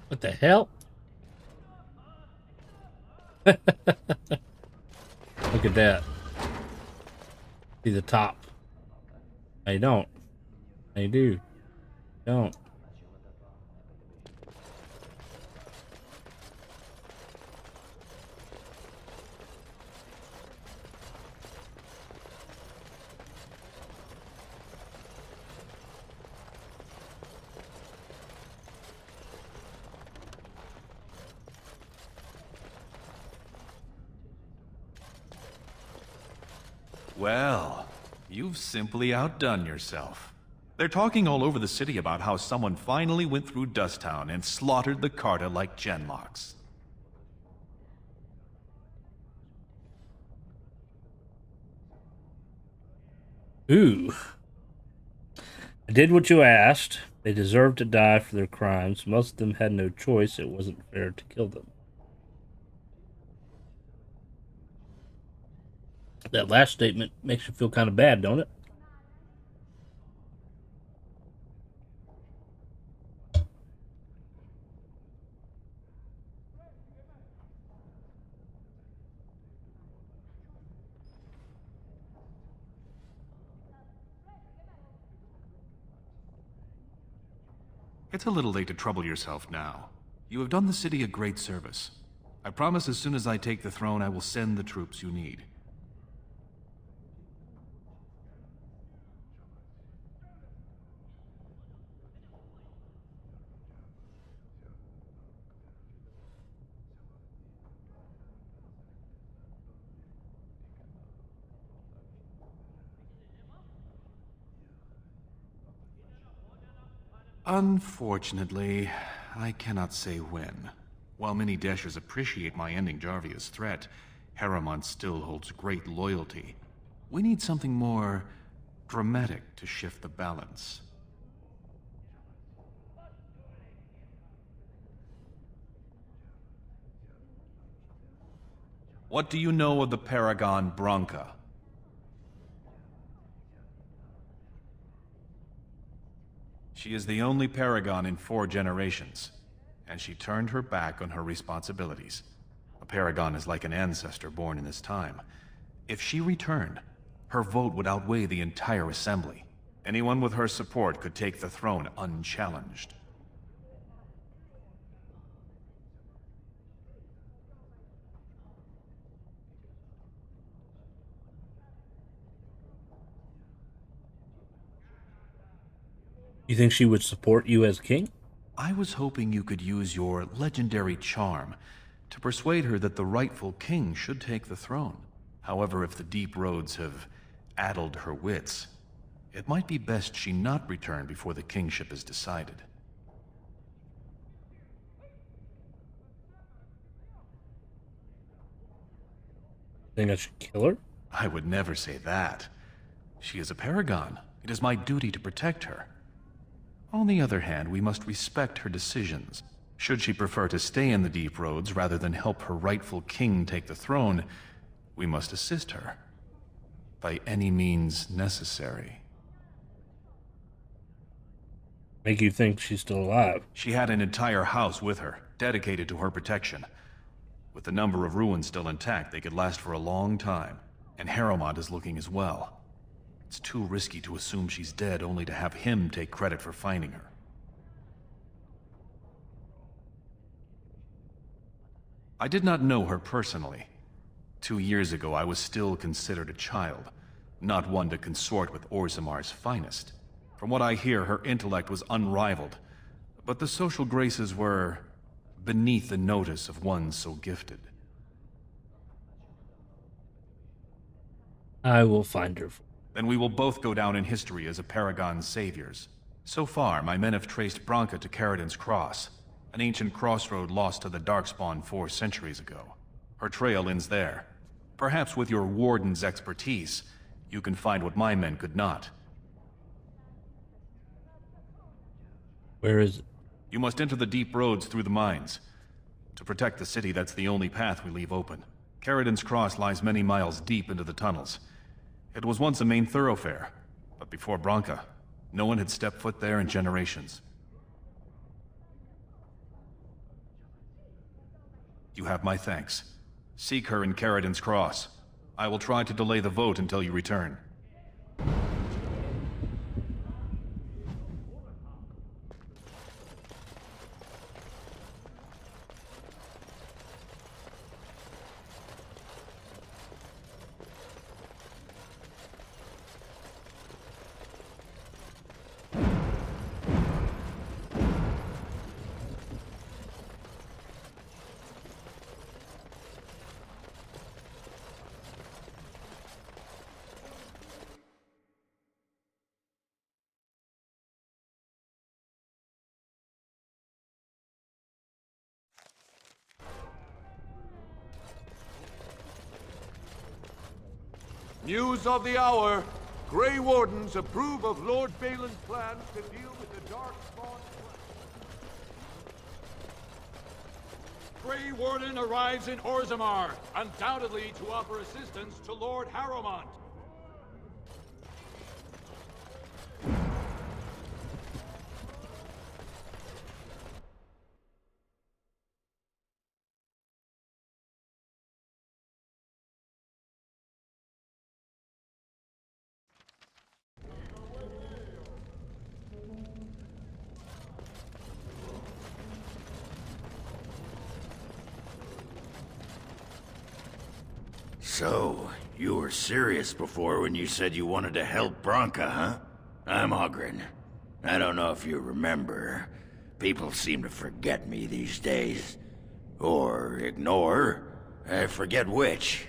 What the hell? Look at that. See the top. I don't. I do. Don't. Well, you've simply outdone yourself. They're talking all over the city about how someone finally went through Dusttown and slaughtered the Carta like genlocks. Ooh. I did what you asked. They deserved to die for their crimes. Most of them had no choice. It wasn't fair to kill them. That last statement makes you feel kind of bad, don't it? It's a little late to trouble yourself now. You have done the city a great service. I promise as soon as I take the throne, I will send the troops you need. Unfortunately, I cannot say when. While many Dashers appreciate my ending Jarvia's threat, Harrowmont still holds great loyalty. We need something more dramatic to shift the balance. What do you know of the Paragon Branca? She is the only Paragon in 4 generations, and she turned her back on her responsibilities. A Paragon is like an ancestor born in this time. If she returned, her vote would outweigh the entire assembly. Anyone with her support could take the throne unchallenged. You think she would support you as king? I was hoping you could use your legendary charm to persuade her that the rightful king should take the throne. However, if the deep roads have addled her wits, it might be best she not return before the kingship is decided. Think I should kill her? I would never say that. She is a paragon. It is my duty to protect her. On the other hand, we must respect her decisions. Should she prefer to stay in the Deep Roads rather than help her rightful king take the throne, we must assist her. By any means necessary. Make you think she's still alive? She had an entire house with her, dedicated to her protection. With the number of ruins still intact, they could last for a long time. And Harrowmont is looking as well. It's too risky to assume she's dead only to have him take credit for finding her. I did not know her personally. 2 years ago, I was still considered a child, not one to consort with Orzamar's finest. From what I hear, her intellect was unrivaled, but the social graces were beneath the notice of one so gifted. I will find her. Then we will both go down in history as a paragon's saviors. So far, my men have traced Branka to Caridin's Cross, an ancient crossroad lost to the Darkspawn 4 centuries ago. Her trail ends there. Perhaps with your warden's expertise, you can find what my men could not. Where is it? You must enter the deep roads through the mines. To protect the city, that's the only path we leave open. Caridin's Cross lies many miles deep into the tunnels. It was once a main thoroughfare, but before Branka, no one had stepped foot there in generations. You have my thanks. Seek her in Caridin's Cross. I will try to delay the vote until you return. News of the hour. Grey Wardens approve of Lord Balin's plans to deal with the Darkspawn. Grey Warden arrives in Orzammar, undoubtedly to offer assistance to Lord Harrowmont. So, you were serious before when you said you wanted to help Branka, huh? I'm Ogren. I don't know if you remember. People seem to forget me these days. Or ignore. I forget which.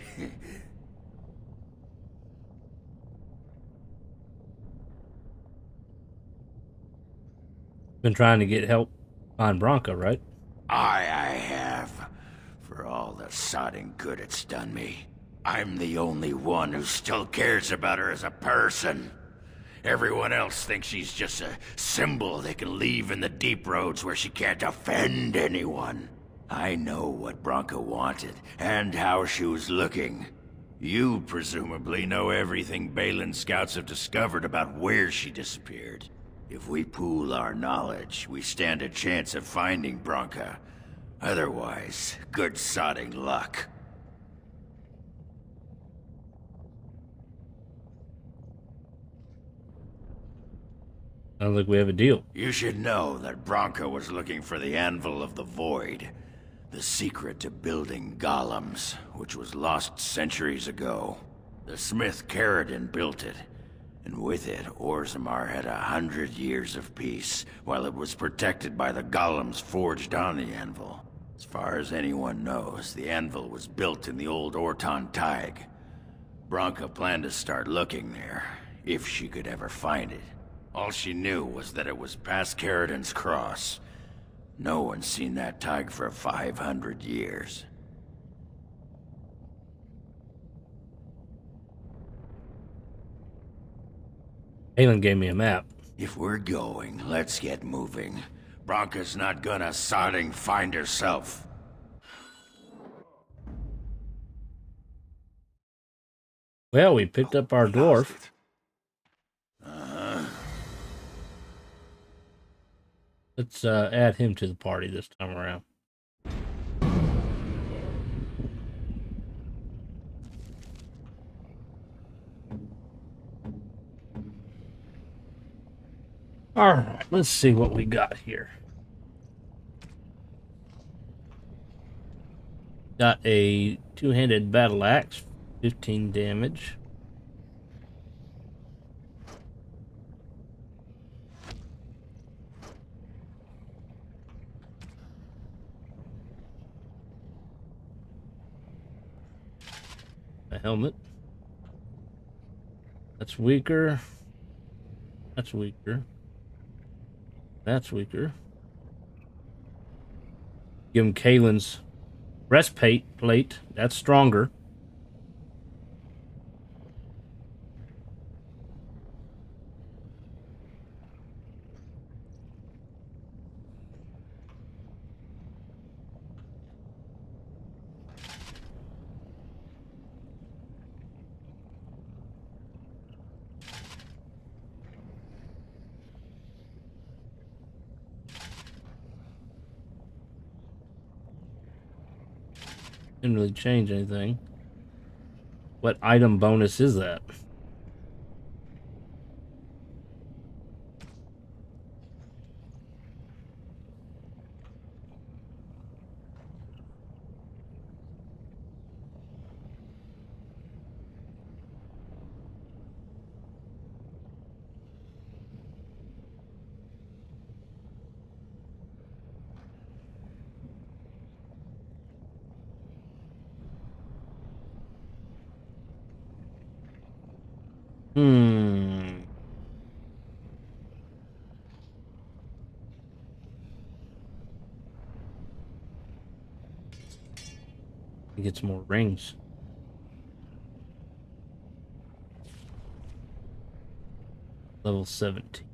Been trying to get help find Branka, right? I have. For all the sodding good it's done me. I'm the only one who still cares about her as a person. Everyone else thinks she's just a symbol they can leave in the deep roads where she can't offend anyone. I know what Branka wanted, and how she was looking. You presumably know everything Balin scouts have discovered about where she disappeared. If we pool our knowledge, we stand a chance of finding Branka. Otherwise, good sodding luck. Sounds like we have a deal. You should know that Branka was looking for the Anvil of the Void, the secret to building golems, which was lost centuries ago. The smith Caridin built it, and with it, Orzammar had 100 years of peace, while it was protected by the golems forged on the Anvil. As far as anyone knows, the Anvil was built in the old Orton Tig. Branka planned to start looking there, if she could ever find it. All she knew was that it was past Caridin's Cross. No one's seen that Tig for 500 years. Aelin gave me a map. If we're going, let's get moving. Bronca's not gonna sodding find herself. Well, we picked up our dwarf. Let's add him to the party this time around. All right, let's see what we got here. Got a two-handed battle axe, 15 damage. A helmet. That's weaker. That's weaker. That's weaker. Give him Kalen's breastplate. That's stronger. Didn't really change anything. What item bonus is that? He gets more rings. Level 17.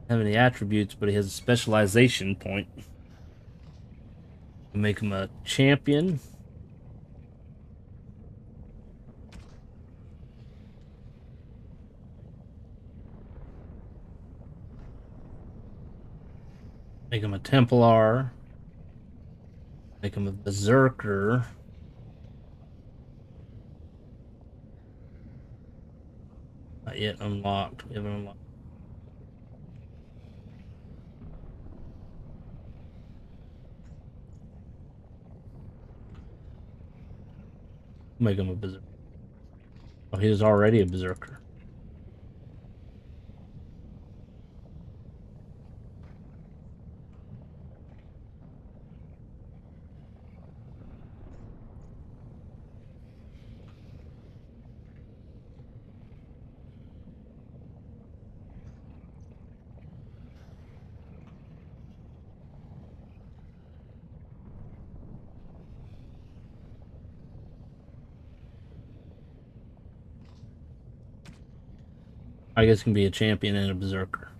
Have any attributes, but he has a specialization point. Make him a champion. Make him a Templar. Make him a berserker. Not yet unlocked. We haven't unlocked. Make him a berserker. Oh, he is already a berserker. I guess he can be a champion and a berserker.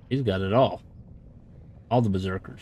He's got it all. All the berserkers.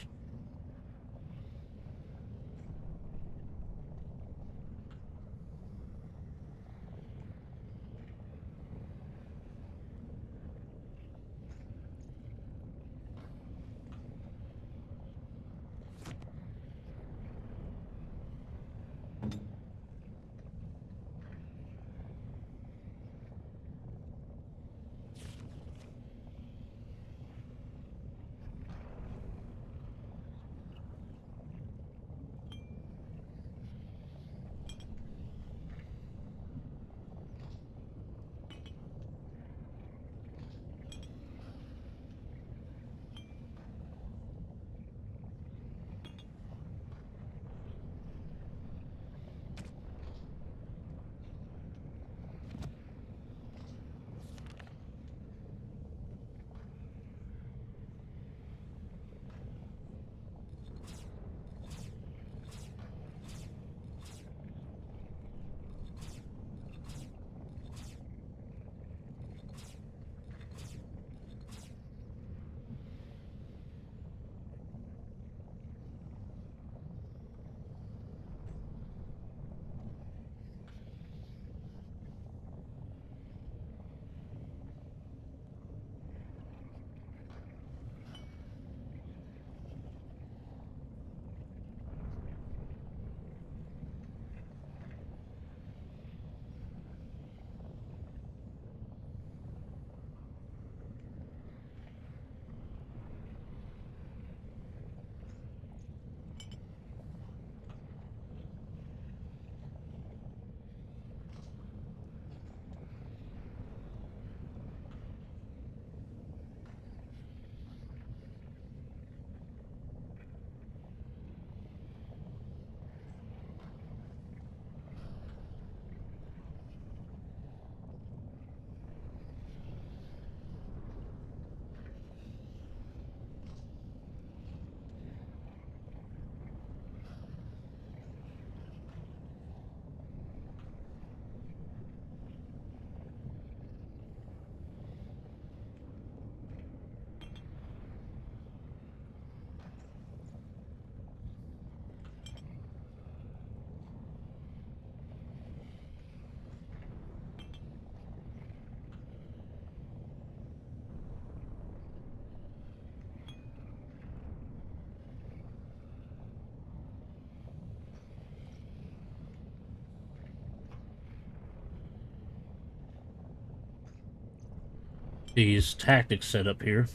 these tactics set up here.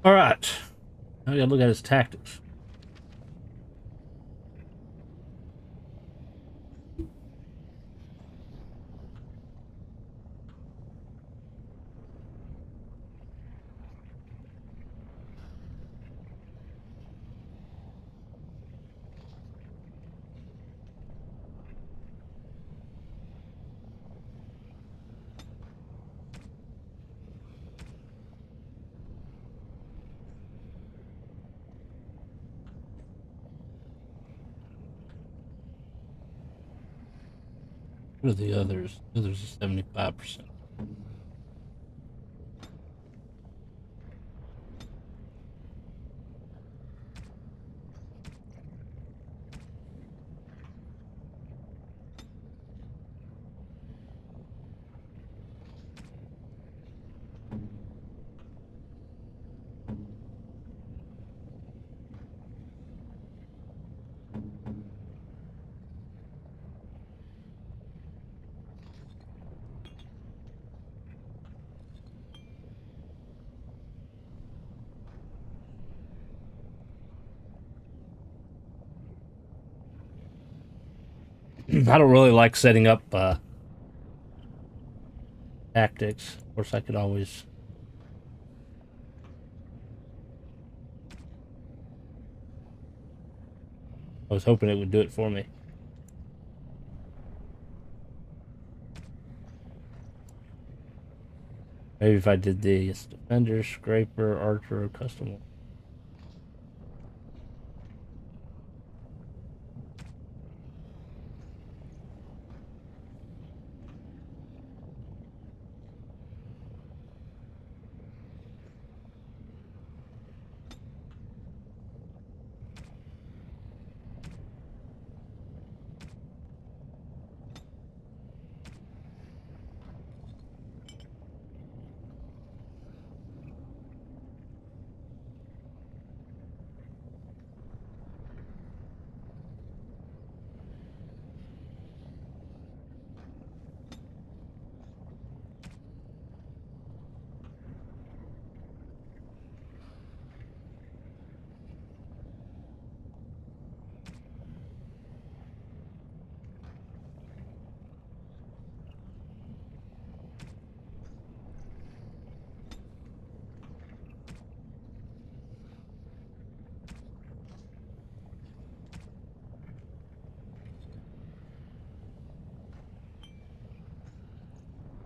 All right, now we gotta look at his tactics. What are the others? The others are 75%. I don't really like setting up tactics. Of course, I could always... I was hoping it would do it for me. Maybe if I did this: defender, scraper, archer, custom.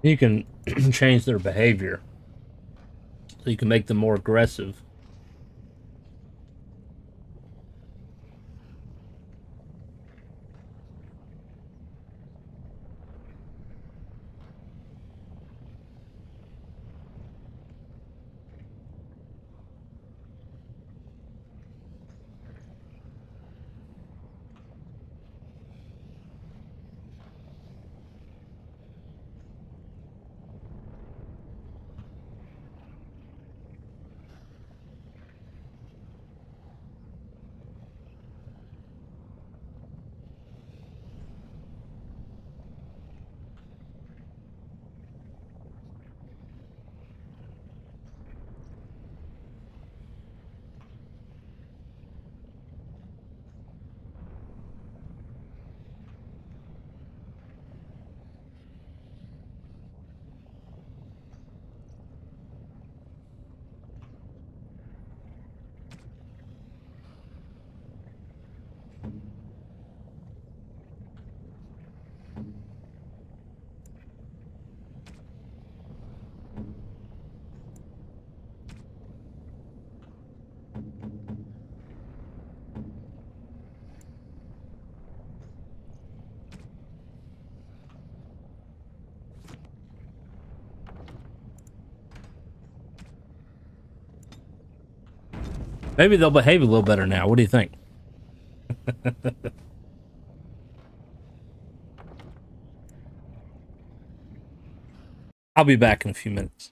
You can change their behavior, so you can make them more aggressive. Maybe they'll behave a little better now. What do you think? I'll be back in a few minutes.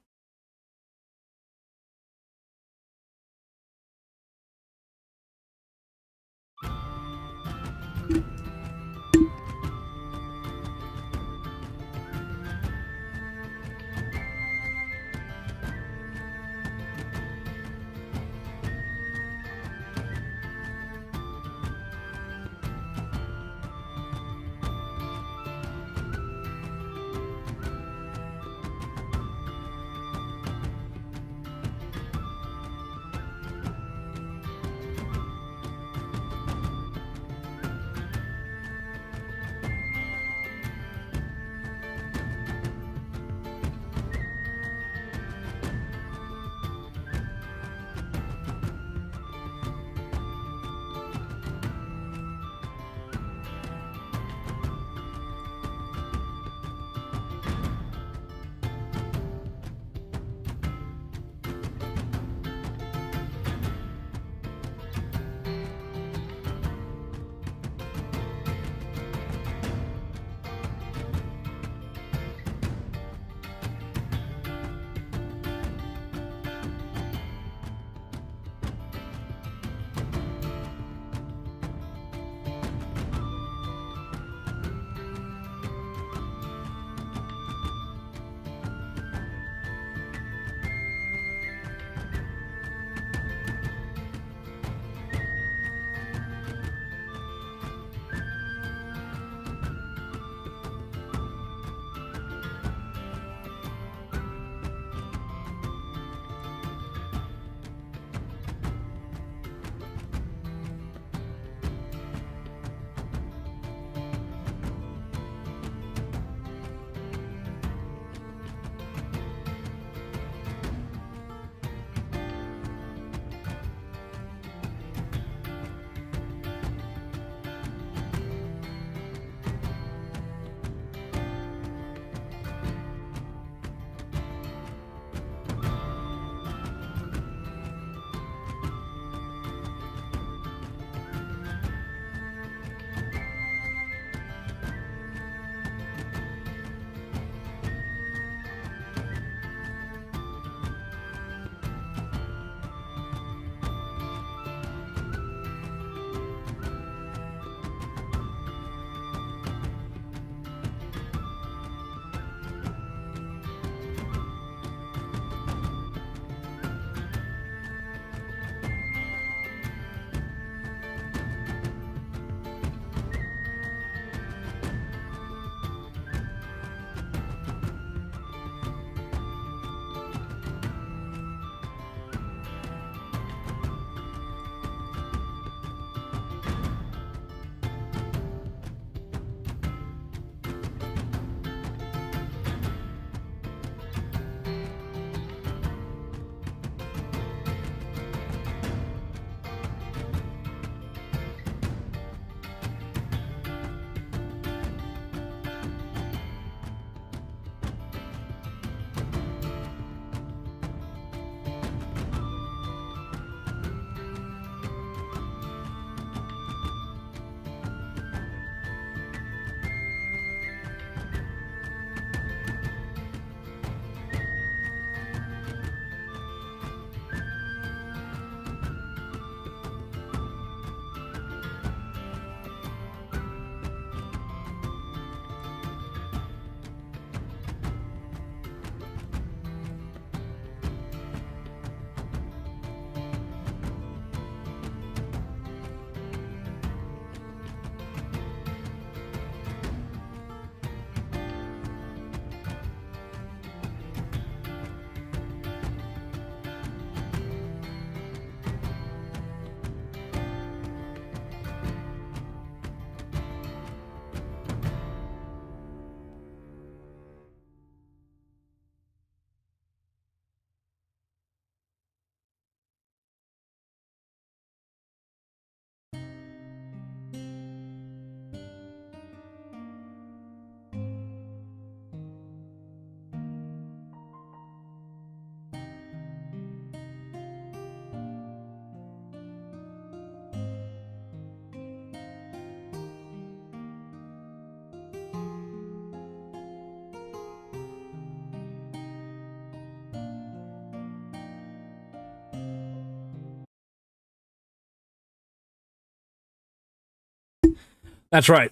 That's right.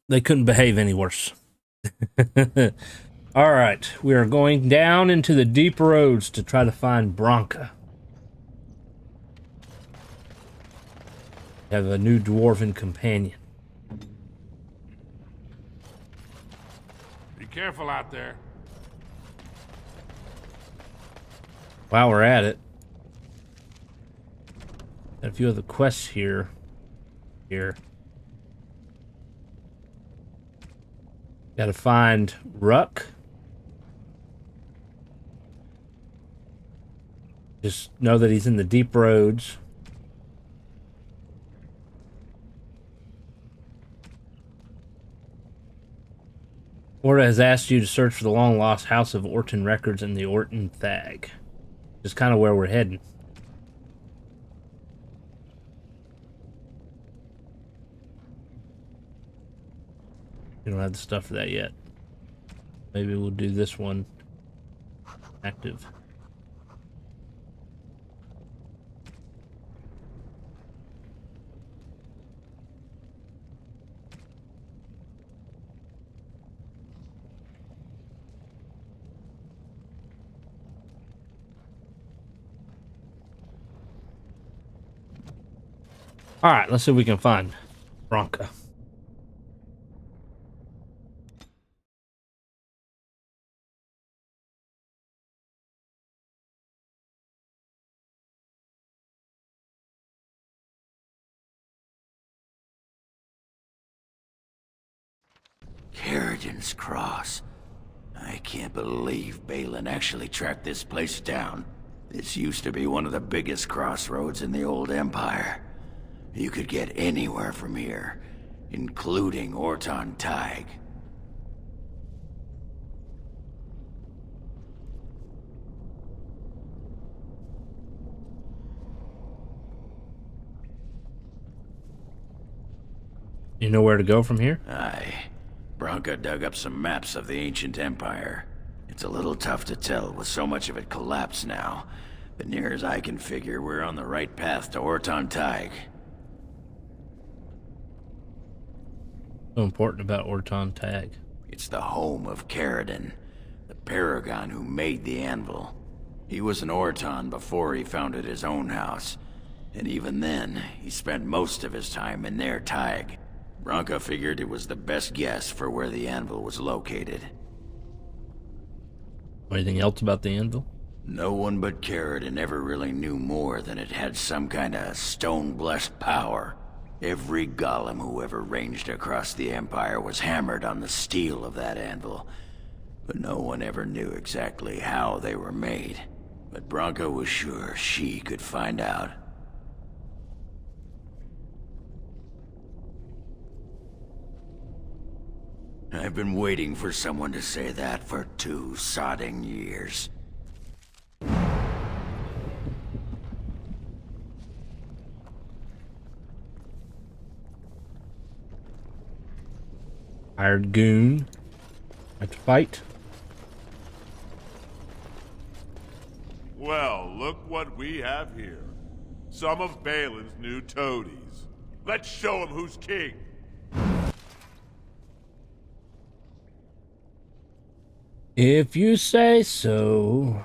They couldn't behave any worse. All right, we are going down into the deep roads to try to find Branka. We have a new dwarven companion. Be careful out there. While we're at it, got a few other quests here. Gotta find Ruck. Just know that he's in the deep roads. Orta has asked you to search for the long-lost House of Orton records in the Orton Thag. Just kind of where we're heading. We don't have the stuff for that yet. Maybe we'll do this one active. All right, let's see if we can find Branka. Ferelden's Cross. I can't believe Balin actually tracked this place down. This used to be one of the biggest crossroads in the old Empire. You could get anywhere from here, including Orton Tig. You know where to go from here? Aye. Branka dug up some maps of the ancient empire. It's a little tough to tell with so much of it collapsed now, but near as I can figure, we're on the right path to Orton Tig. So important about Orton Tig. It's the home of Ferelden, the paragon who made the anvil. He was an Orton before he founded his own house, and even then, he spent most of his time in their Tig. Branka figured it was the best guess for where the anvil was located. Anything else about the anvil? No one but Ferelden ever really knew more than it had some kind of stone-blessed power. Every golem who ever ranged across the Empire was hammered on the steel of that anvil, but no one ever knew exactly how they were made. But Branka was sure she could find out. I've been waiting for someone to say that for 2 sodding years. Hired goon. Have to fight. Well, look what we have here. Some of Balin's new toadies. Let's show him who's king. If you say so.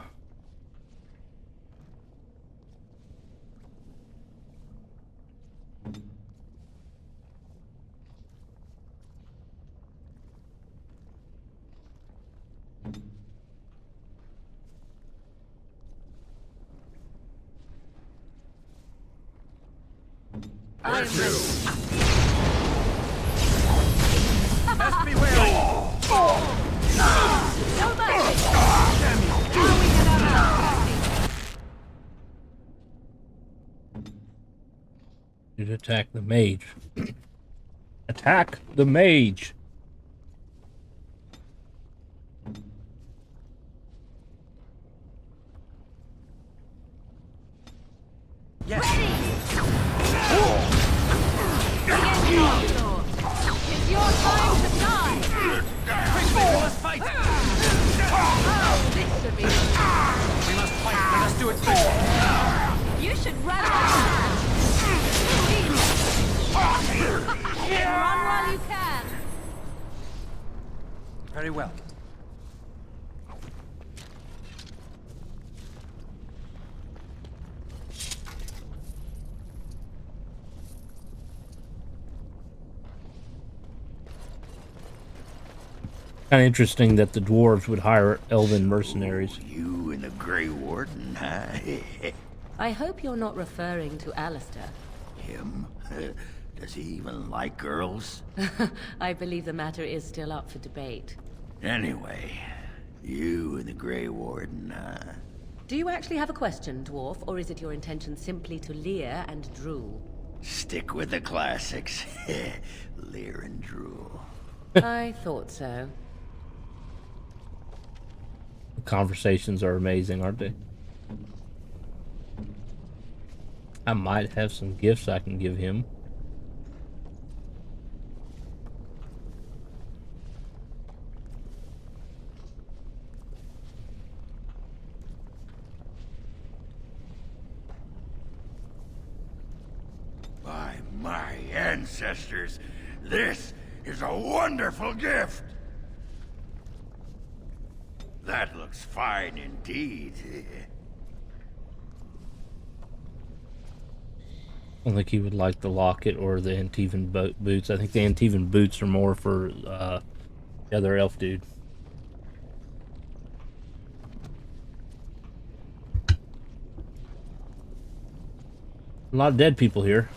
I am ready. Best be wary. No mercy. Now we can have our You'd attack the mage. Attack the mage. Yes. It's your time to die! Let's fight. Oh, this should be... We must fight. Let us do it quickly. You should run like that! Run while you Very well. Kind of interesting that the dwarves would hire elven mercenaries. You and the Grey Warden, huh? I hope you're not referring to Alistair. Him? Does he even like girls? I believe the matter is still up for debate. Anyway, you and the Grey Warden, huh? Do you actually have a question, Dwarf, or is it your intention simply to leer and drool? Stick with the classics. Leer and drool. I thought so. The conversations are amazing, aren't they? I might have some gifts I can give him. By my ancestors, this is a wonderful gift! That looks fine indeed. I don't think he would like the locket or the Antivan boots. I think the Antivan boots are more for the other elf dude. A lot of dead people here.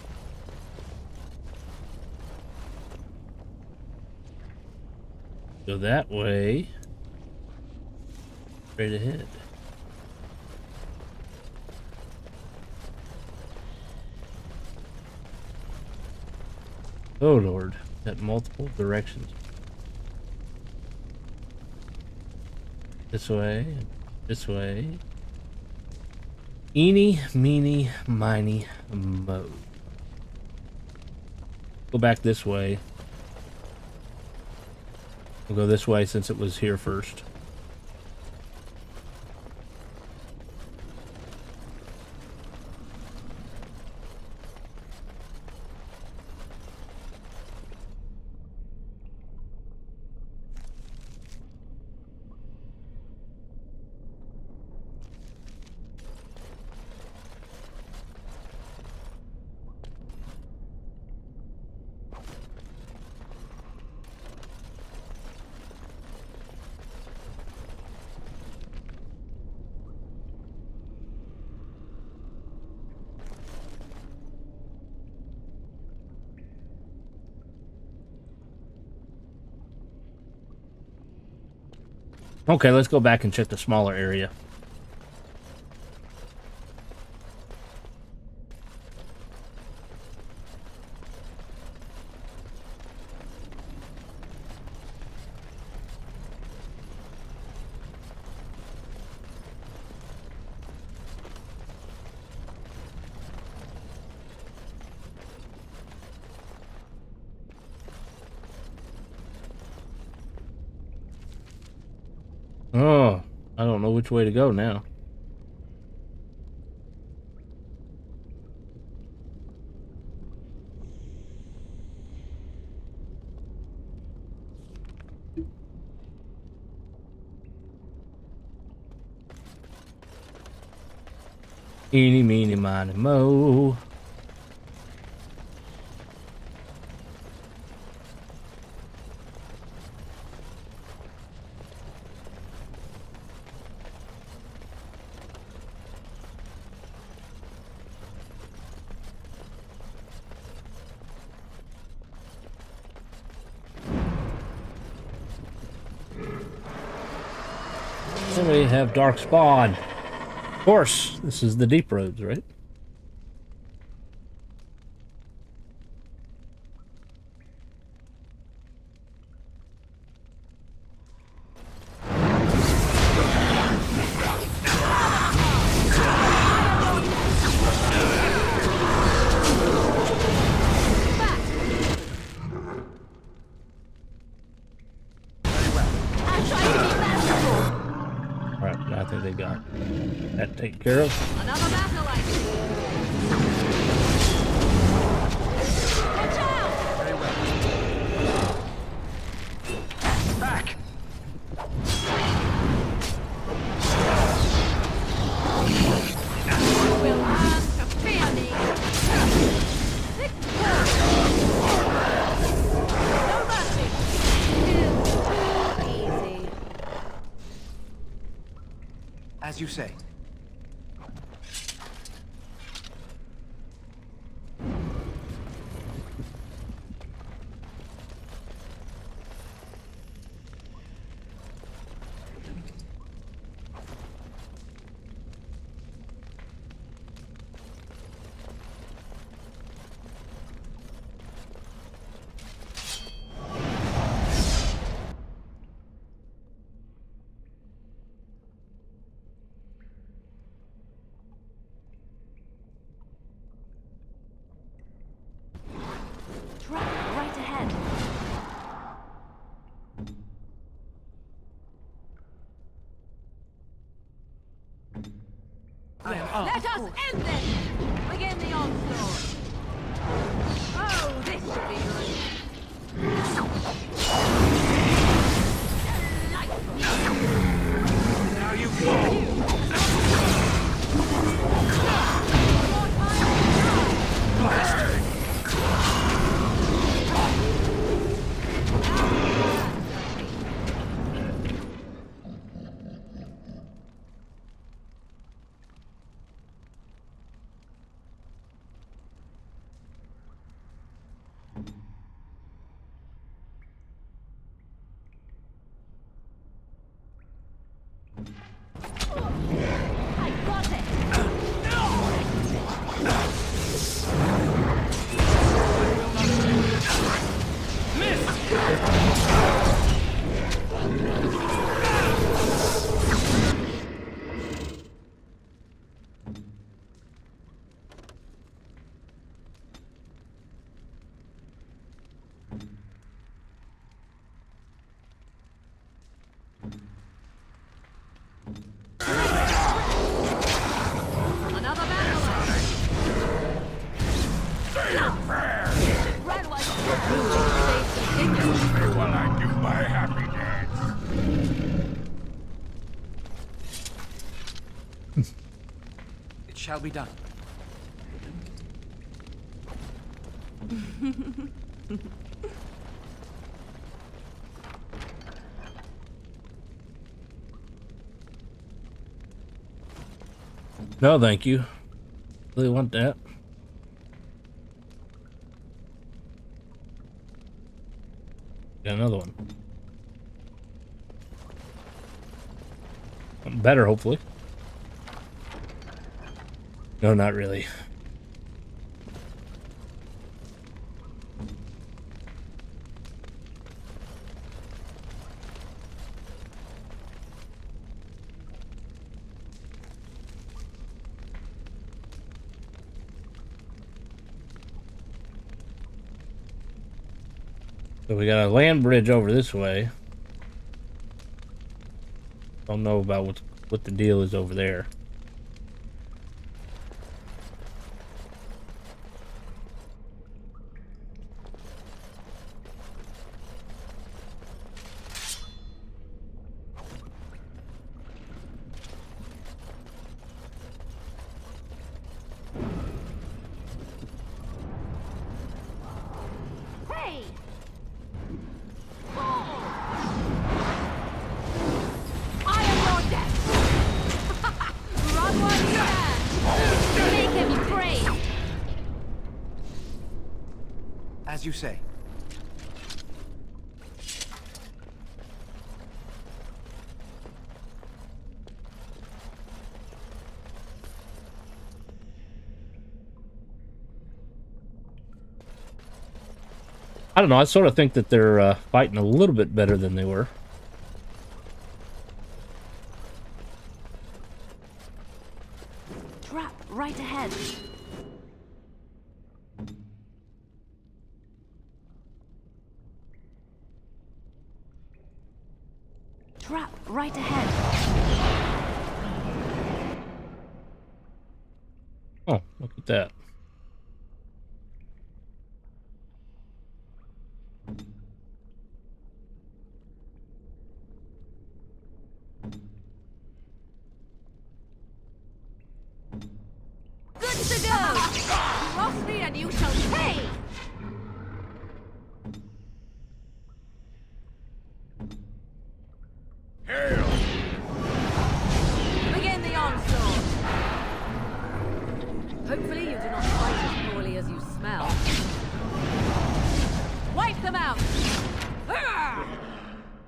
Go that way. Straight ahead. Oh Lord, got multiple directions. This way, this way. Eeny, meeny, miny, mo. Go back this way. We'll go this way since it was here first. Okay, let's go back and check the smaller area. Oh, I don't know which way to go now. Eeny, meeny, miny, mo. Then we have Darkspawn. Of course, this is the deep roads, right? I think they got that taken care of. Another acolyte. Watch out! Very well. Back! As you say. Right ahead. Let us end this! Begin the onslaught! Oh, this should be good! Now you go! I got it! Another battle! Red white While I do my happy dance. It shall be done. No, thank you. Really want that. Got another one. Something better, hopefully. No, not really. So we got a land bridge over this way. Don't know about what the deal is over there. Hey! I am your death! Run while you can! Make him brave! As you say. I don't know. I sort of think that they're fighting a little bit better than they were. Trap right ahead. Trap right ahead. Oh, look at that. Good to go! Cross me and you shall pay! Hail! Begin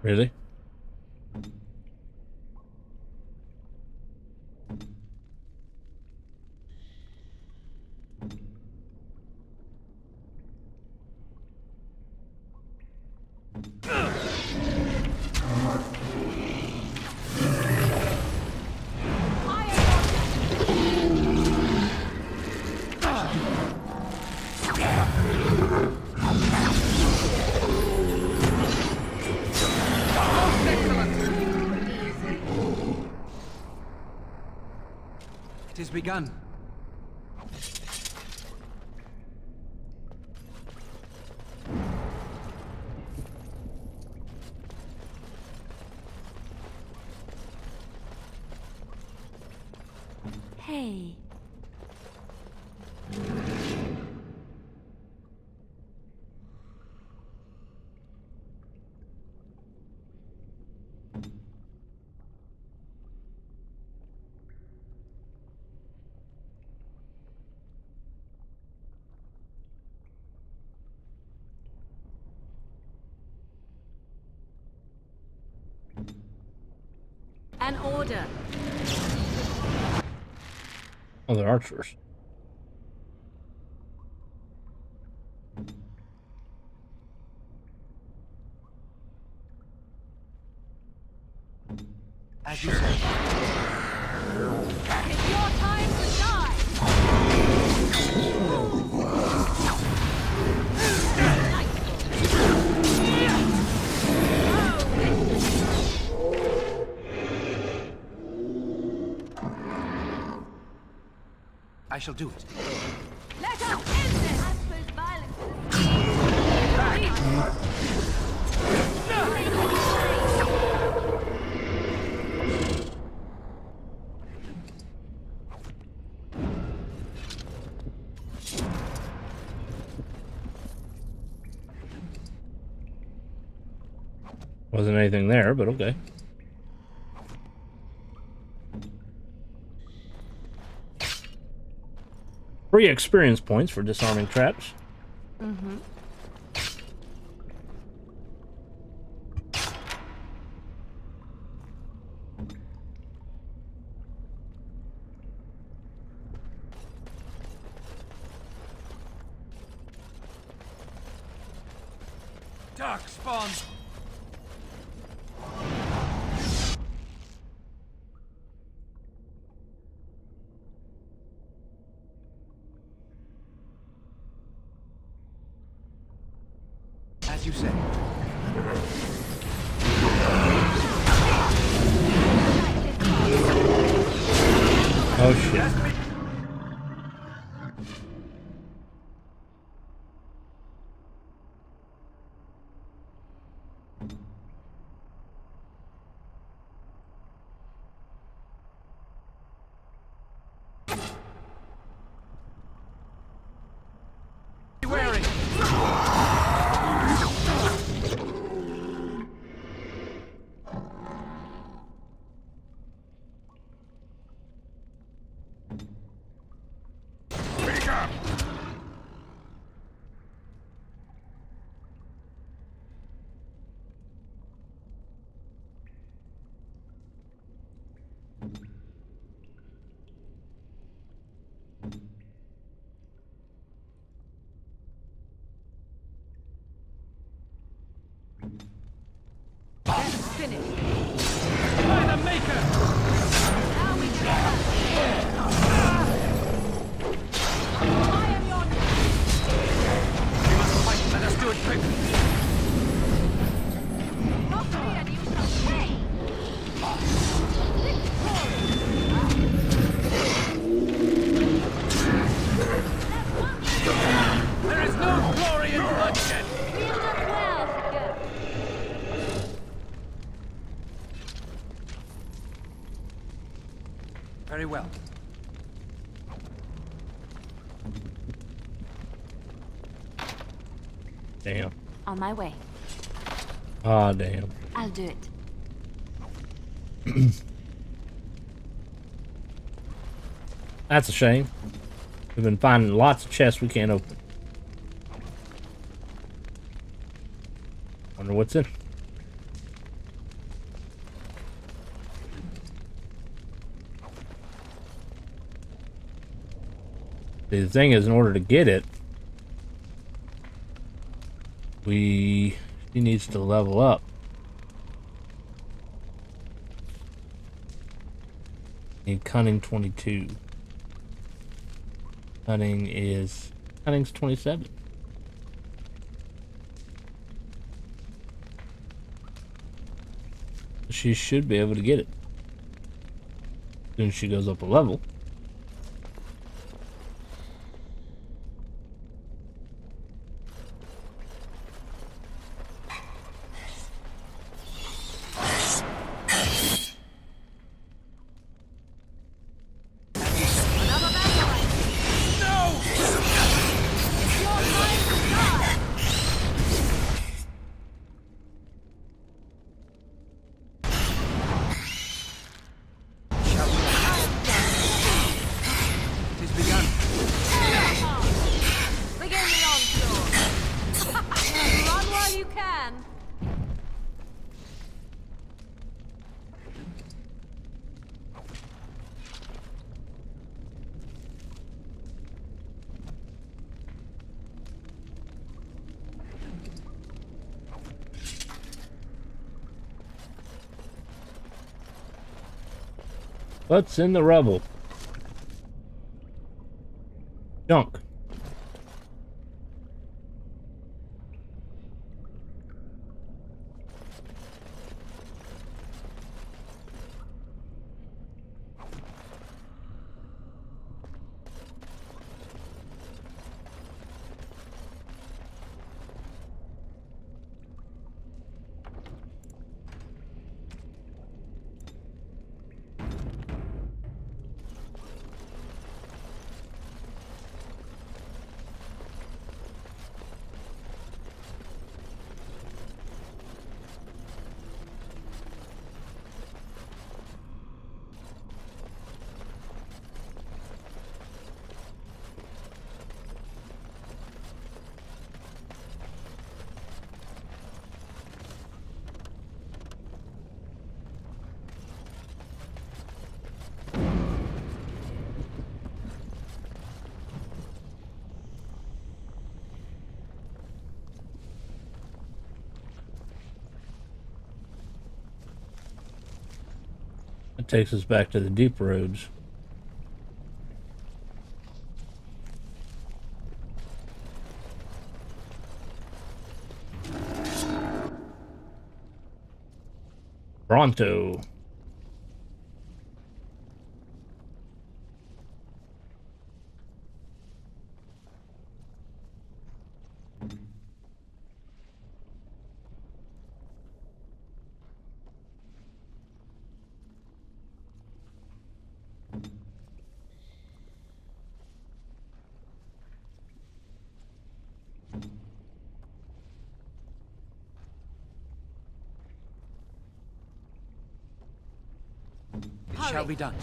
Really? It has begun. Hey. An order. Oh, they're archers. As you say. It's your time to die! I shall do it. Let us end this! I suppose violence Wasn't anything there, but okay. Free experience points for disarming traps. Mm-hmm. Darkspawn! As you say. Oh shit. Wary! Speak up! Finished. By the Maker! Now we can I am your We must fight. Let us do it quickly. not me and you shall pay! There is no glory in bloodshed! We have done well to go. Very well. Damn. On my way. Ah, damn. I'll do it. That's a shame. We've been finding lots of chests we can't open. Wonder what's in. The thing is, in order to get it, she needs to level up. Need cunning 22. Cunning's 27. She should be able to get it as soon as she goes up a level. What's in the rubble? Junk. That takes us back to the deep roads. Pronto. It shall be done.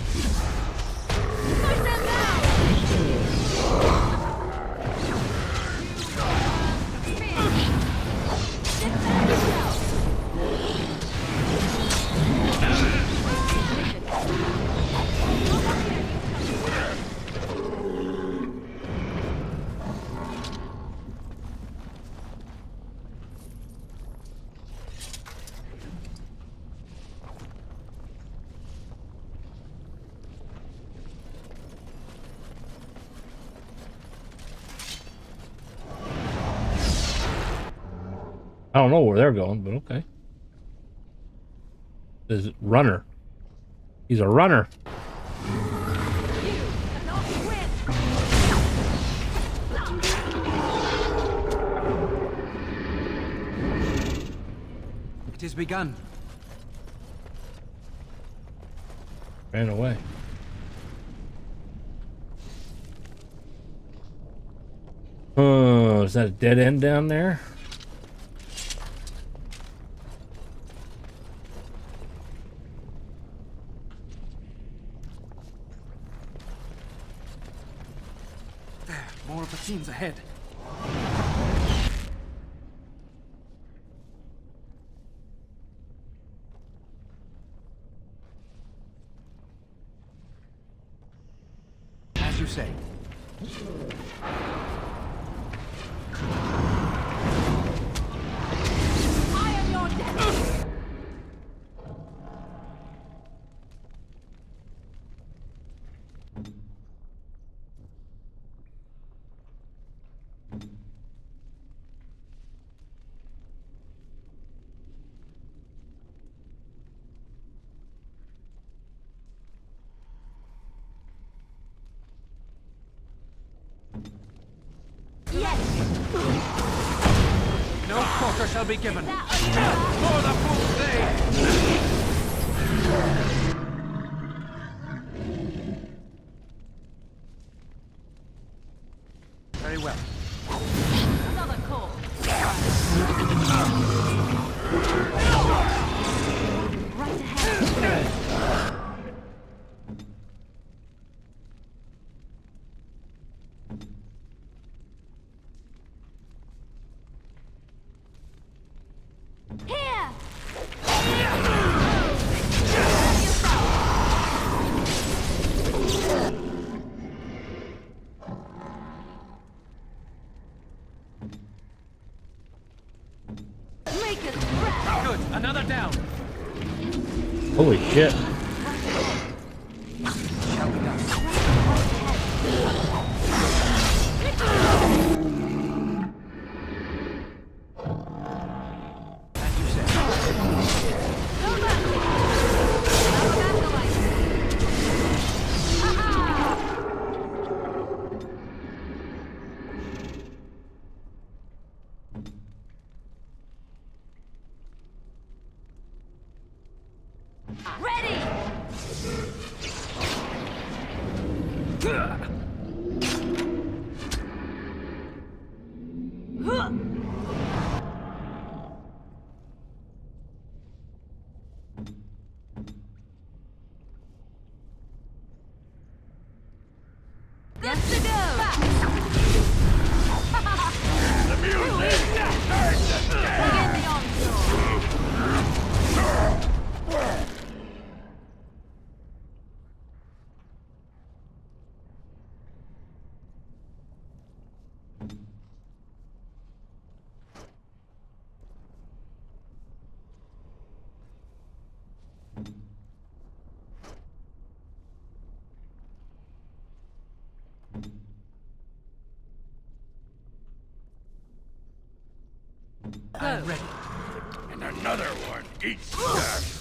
I don't know where they're going, but okay. This is runner. He's a runner. It is begun. Ran away. Oh, is that a dead end down there? There, more of the teams ahead. As you say. I am your death. No quarter shall be given. That For the fool's day! Very well. another call. Right ahead. Here! Make it breath! Good, another down. Holy shit. Shall be done. As you said. Go back! Ready! Yes to go! The music! Begin the onslaught! I'm ready. And another one eats dust.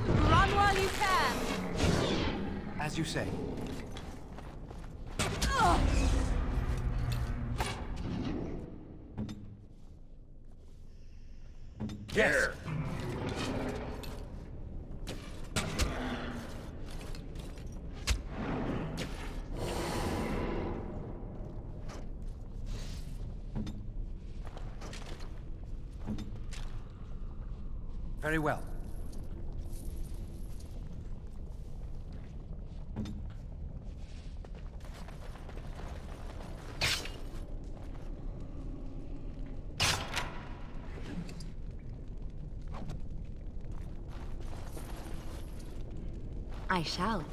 Run while you can! As you say. Yes. Very well. I shall.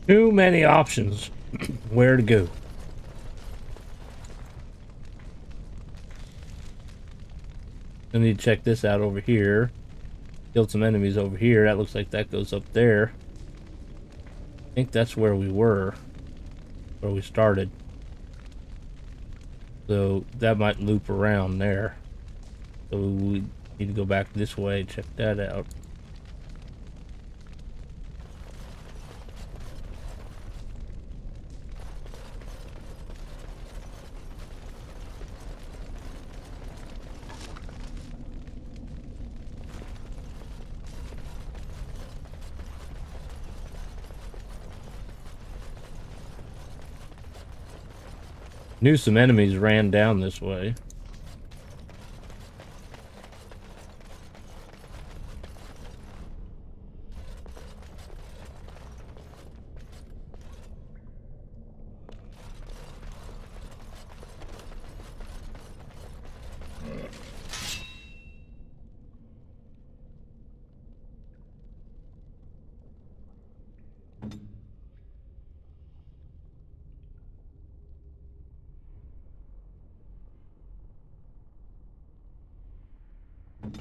Too many options. Where to go? I need to check this out over here. Killed some enemies over here. That looks like that goes up there. I think that's where we were. Where we started. So that might loop around there. So we Need to go back this way, check that out. Knew some enemies ran down this way.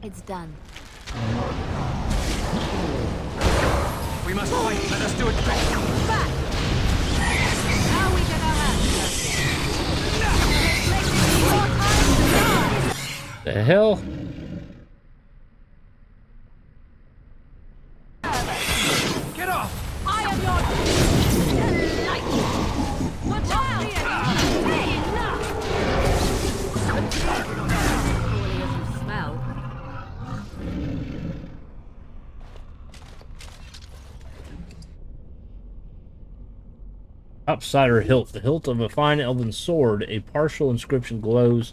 It's done. We must fight. Let us do it quick. Back! Now we get our hands dirty. The hell? Get off! I am your delight! Watch out! Hey, enough! Poorly as you smell. Outsider hilt. The hilt of a fine elven sword. A partial inscription glows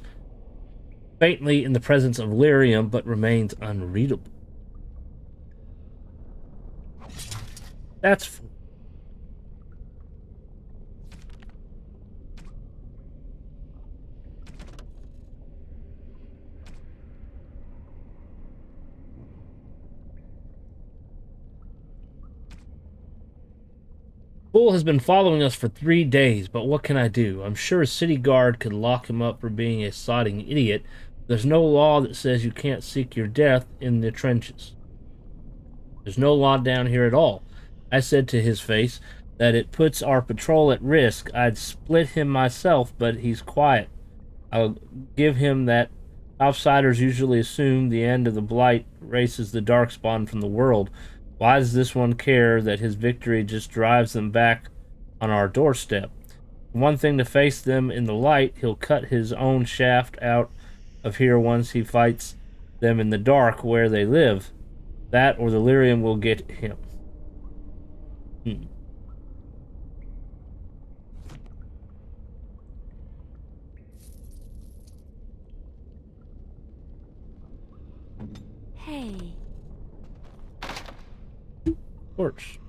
faintly in the presence of lyrium, but remains unreadable. That's... Bull has been following us for 3 days, but what can I do? I'm sure a city guard could lock him up for being a sodding idiot. There's no law that says you can't seek your death in the trenches. There's no law down here at all. I said to his face that it puts our patrol at risk. I'd split him myself, but he's quiet. I'll give him that outsiders usually assume the end of the Blight races the Darkspawn from the world. Why does this one care that his victory just drives them back on our doorstep? One thing to face them in the light, he'll cut his own shaft out of here once he fights them in the dark where they live. That or the lyrium will get him. Hey. Torch.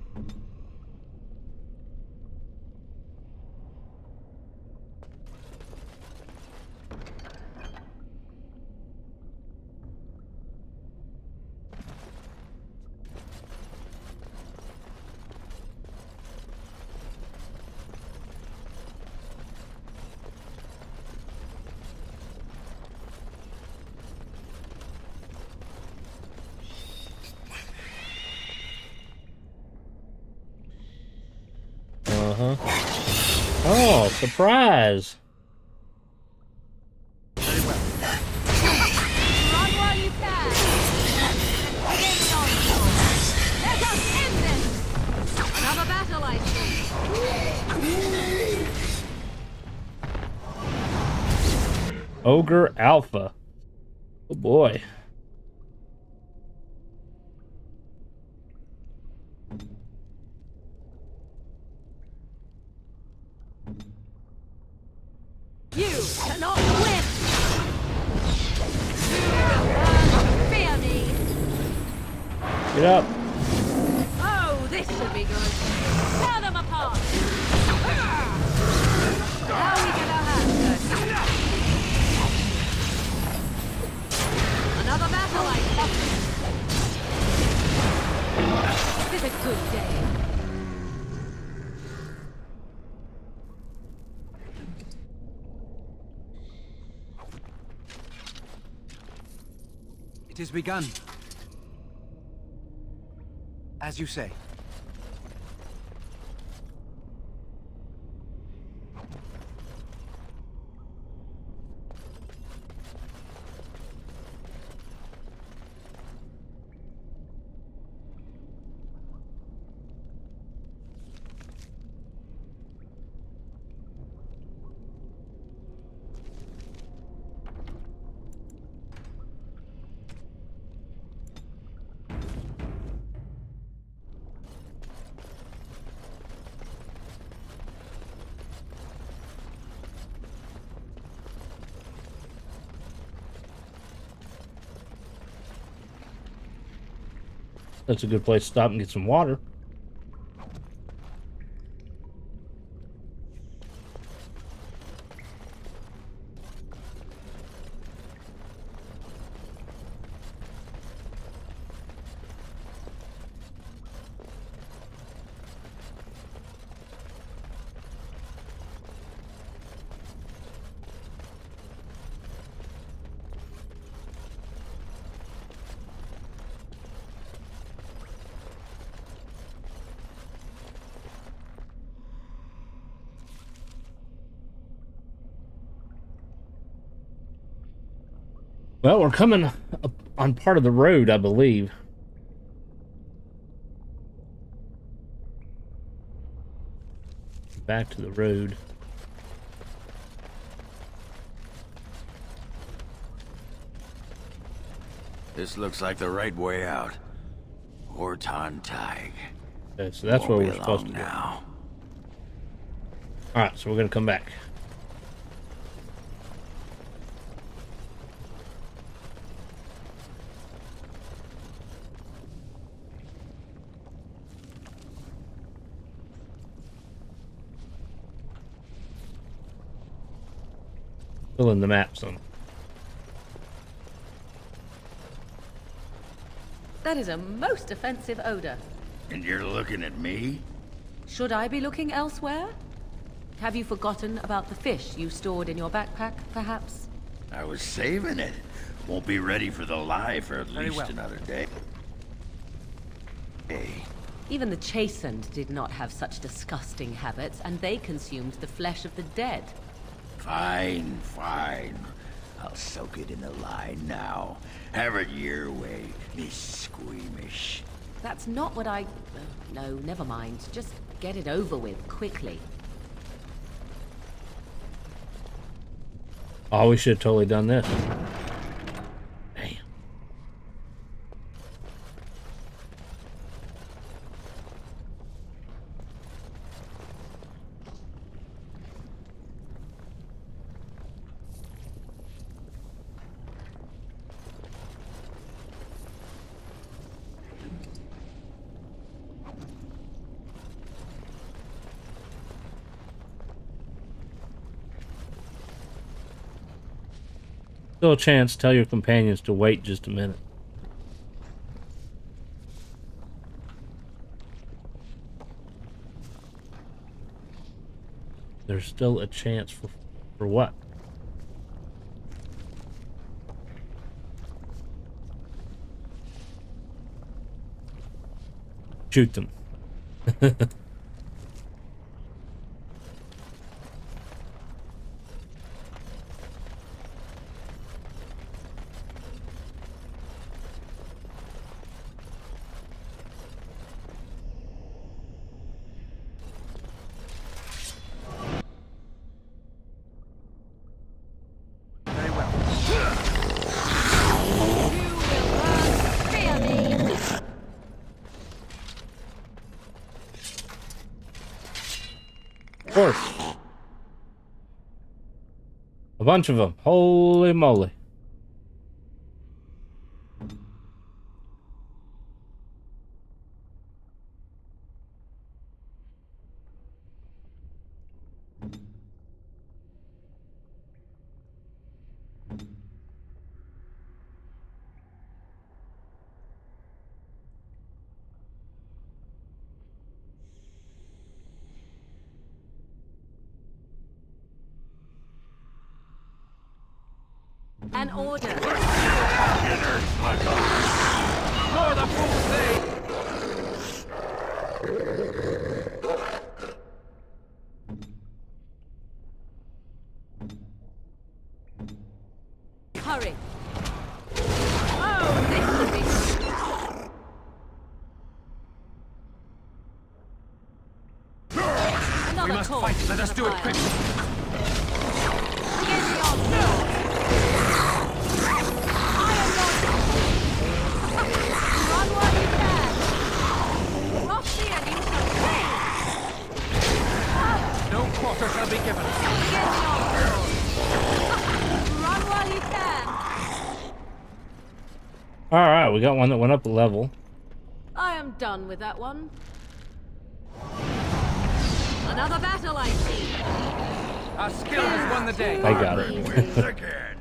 Oh, surprise! Run while you can! Begin the onslaught! Let us end this! Another battle, I see! Ogre Alpha. Oh boy. You cannot win! Fear me! Get up. Oh, this should be good! Tear them apart! Now we get our hands dirty. Another battle, I see. This is a good day. It has begun. As you say. That's a good place to stop and get some water. Well, we're coming up on part of the road, I believe. Back to the road. This looks like the right way out. Horton Tig. Okay, so that's where we're supposed to go. Now. Alright, so we're going to come back. Fill in the map some. That is a most offensive odor. And you're looking at me? Should I be looking elsewhere? Have you forgotten about the fish you stored in your backpack, perhaps? I was saving it. Won't be ready for the lie for at Very least well. another day. Hey. Even the chastened did not have such disgusting habits, and they consumed the flesh of the dead. Fine, fine. I'll soak it in the lie now. Have it your way, Miss Squeamish. That's not what I... No, never mind. Just get it over with, quickly. Oh, we should have totally done this. Damn. Still a chance. Tell your companions to wait just a minute. There's still a chance for what? Shoot them. Of course. A bunch of them. Holy moly. An order. More the fool say! Hurry. Oh, this could be... We must fight. Let us do it quickly. Run while you can! Rough the end, you shall pay! No quarter shall be given. Run while you can! Alright, we got one that went up a level. am done with that one. Another battle, I see. Our skill has won the day. I got it. Wins again.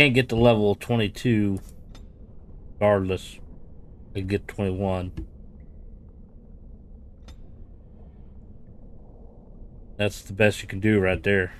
Can't get to level 22 regardless. I get 21. That's the best you can do right there.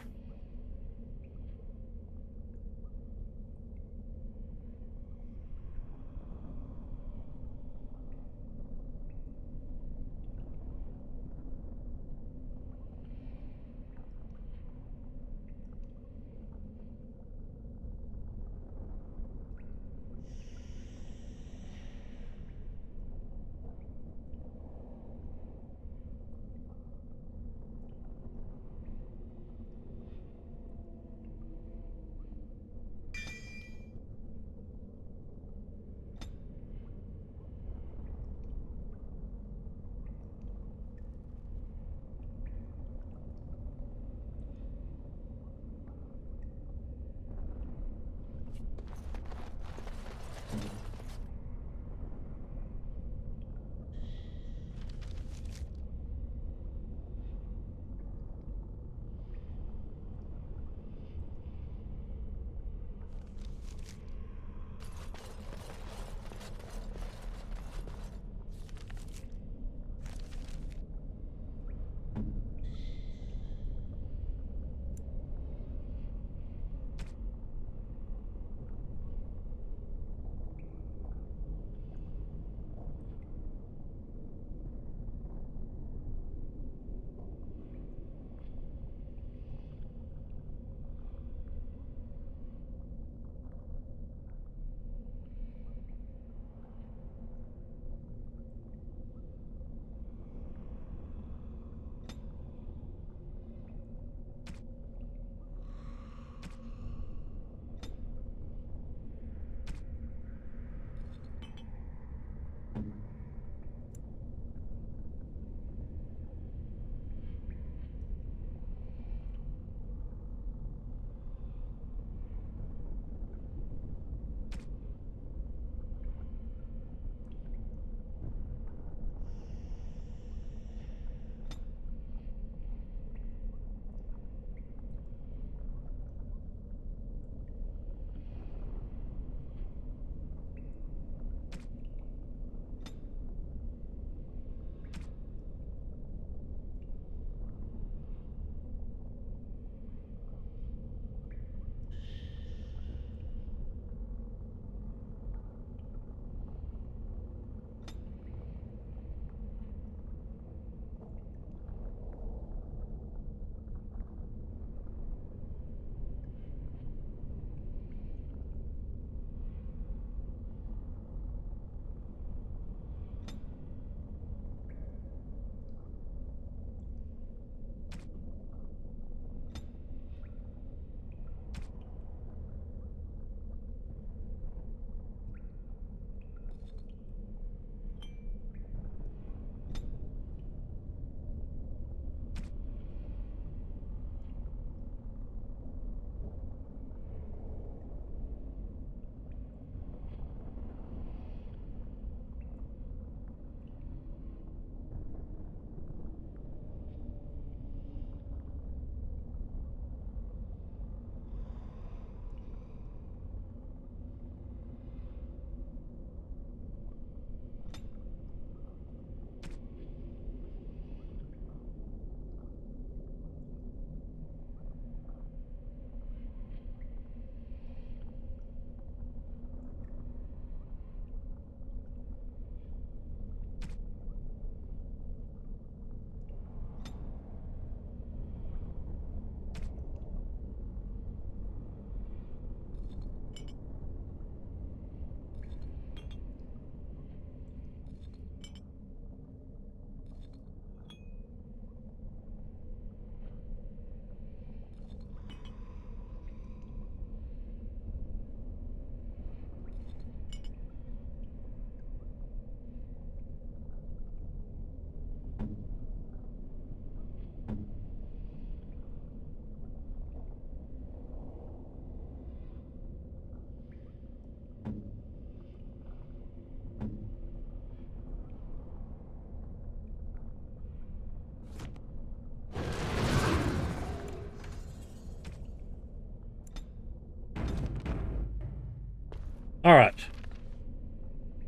All right.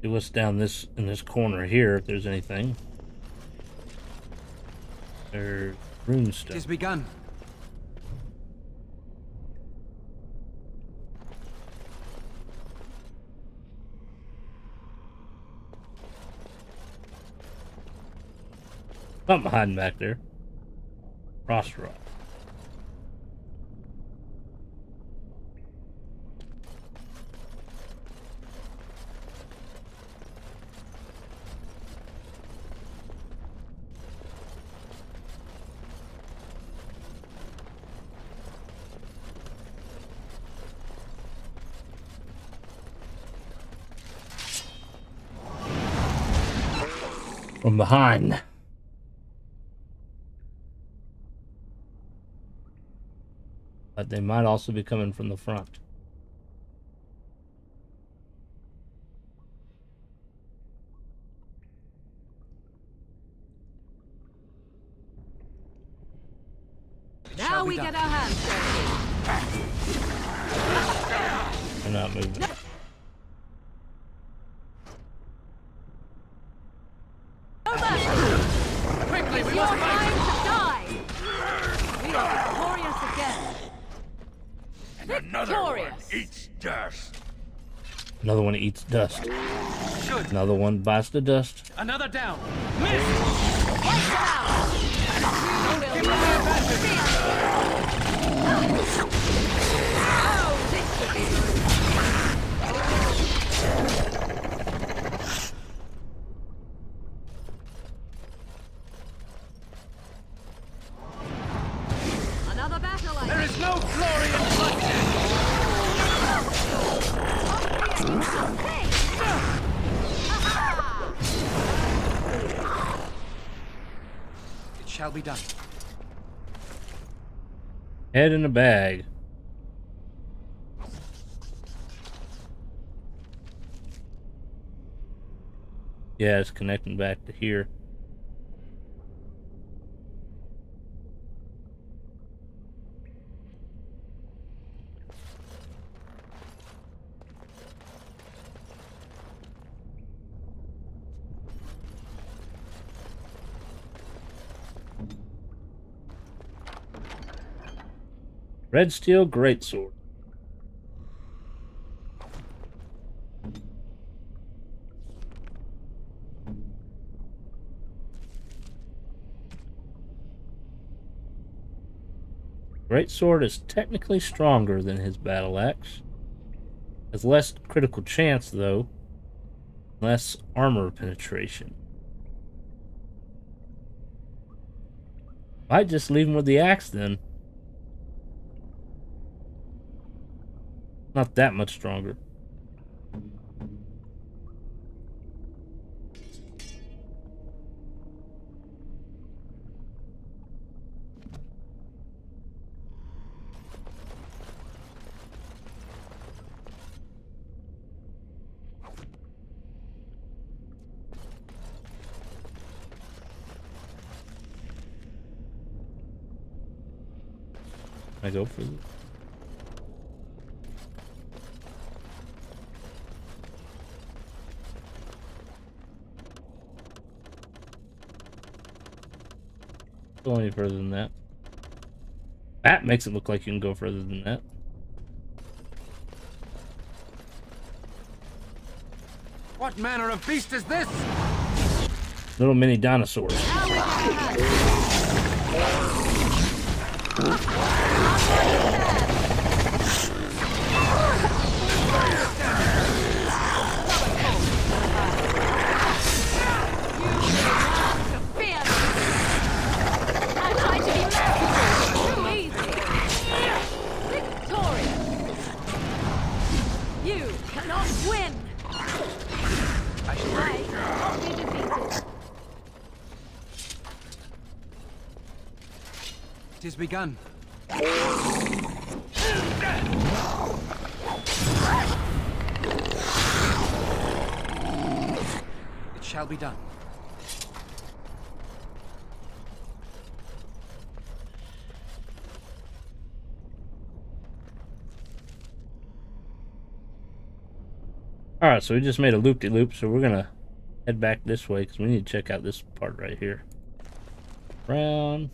See what's down this in this corner here. If there's anything. There's runestone. It has begun. Something hiding back there. Frost rock. From behind. But they might also be coming from the front. Now we get our hands dirty. They're not moving. Quickly, we must time to die. We are victorious again. And another one eats dust. Another one eats dust. Good. Another one bites the dust. Another down. Another battle. There is no glory in bloodshed. It shall be done. Head in a bag. Yeah, it's connecting back to here. Red steel greatsword. Greatsword is technically stronger than his battle axe. Has less critical chance though. Less armor penetration. Might just leave him with the axe then. Not that much stronger. I go for this. Go any further than that. That makes it look like you can go further than that. What manner of beast is this? Little mini dinosaurs. It has begun. It shall be done. Alright, so we just made a loop-de-loop, so we're gonna head back this way because we need to check out this part right here. Round.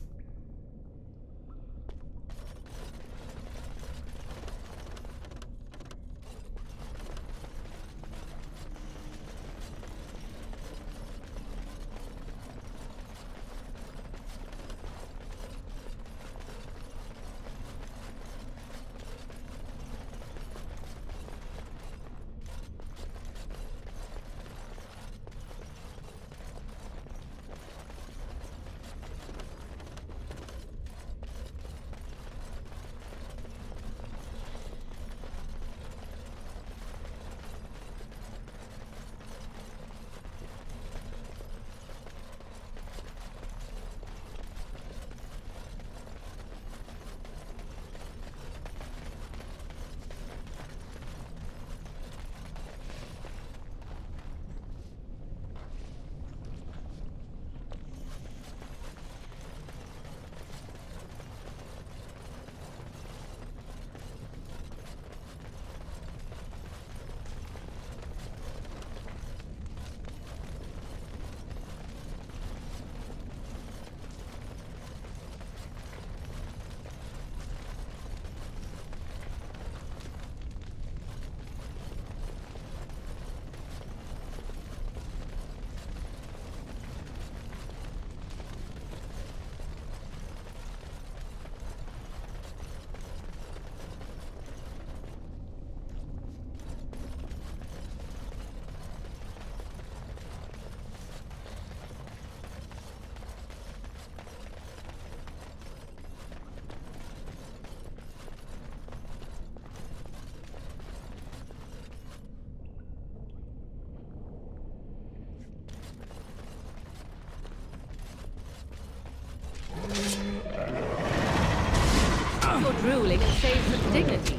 Your drooling and saves some dignity.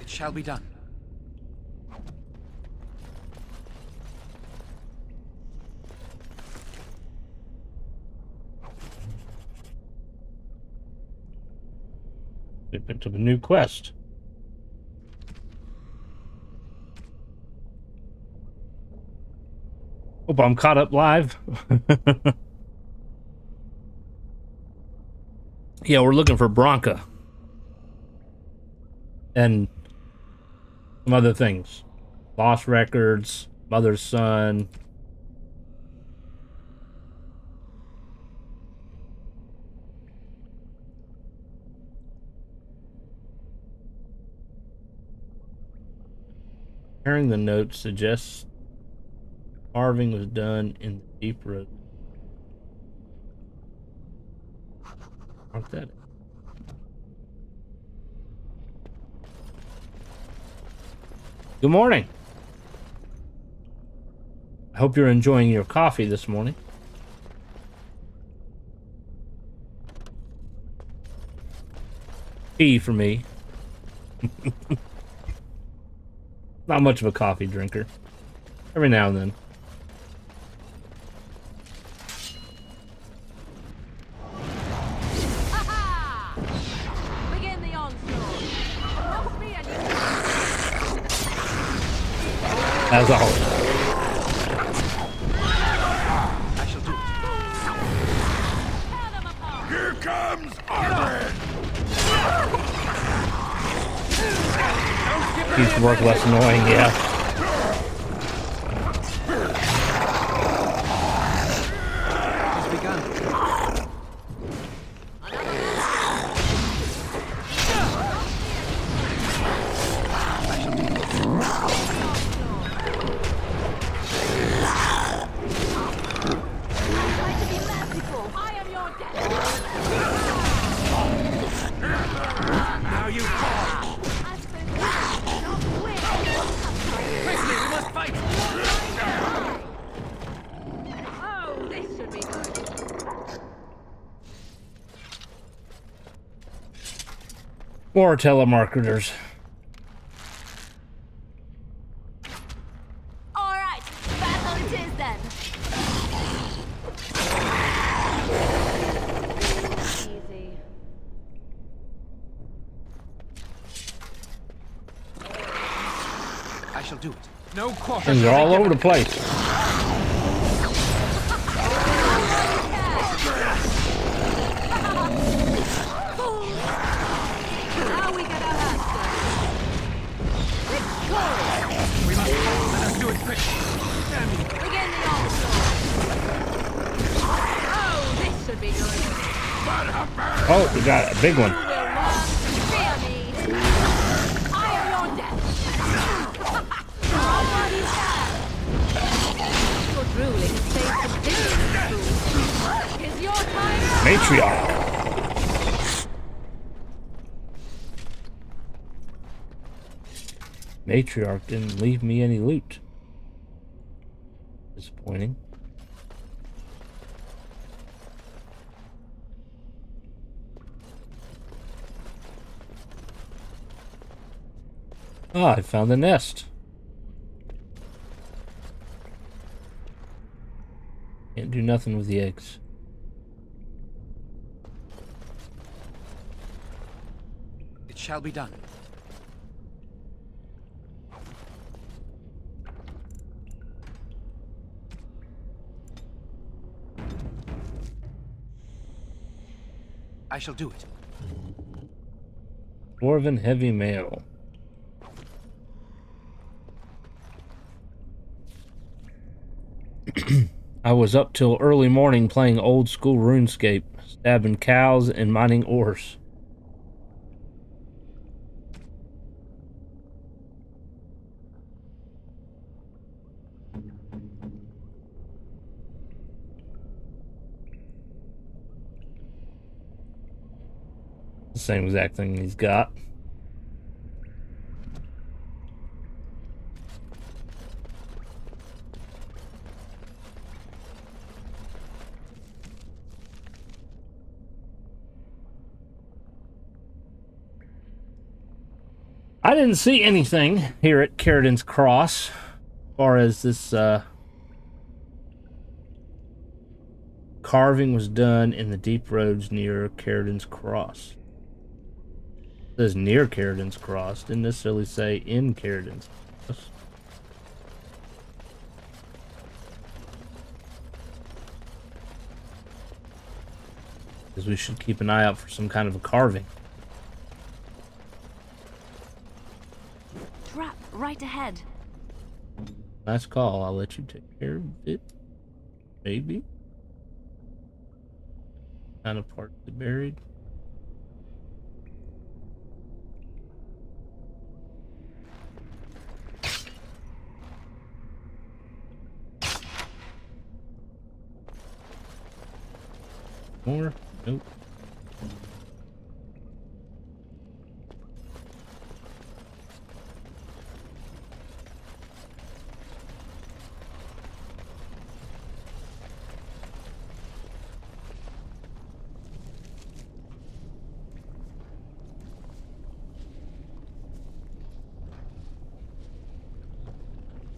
Shall be done. We picked up a new quest. Hope I'm caught up live. Yeah, we're looking for Bronca. And some other things. Lost records, mother's son. Comparing the notes suggests carving was done in the deep road. Aren't that? Good morning. I hope you're enjoying your coffee this morning. Tea for me. Not much of a coffee drinker. Every now and then. Begin the onslaught. Help me and As always. I shall do it. Here comes Arlen! Keeps the work less annoying, yeah. It's begun. Or telemarketers. All right, battle it is then. Easy. I shall do it. No quarter. Things are all over the place. Now we get our hands We must let us do it quick. Damn you. Begin the onslaught. Oh, this should be good. Oh, we got a big one. You will run, fear me. I am your death. Nobody's dead. Your drooling has saved some dignity. Is your time? Matriarch. Matriarch didn't leave me any loot. Disappointing. Ah, I found the nest. Can't do nothing with the eggs. It shall be done. I shall do it. Dwarven heavy mail. I was up till early morning playing old school RuneScape, stabbing cows and mining ores. The same exact thing he's got. I didn't see anything here at Caridin's Cross as far as this carving was done in the deep roads near Caridin's Cross. It says near Caridin's Cross, didn't necessarily say in Caridin's Cross. Because we should keep an eye out for some kind of a carving. Trap right ahead. Nice call. I'll let you take care of it. Maybe. Kind of partly buried. More? Nope.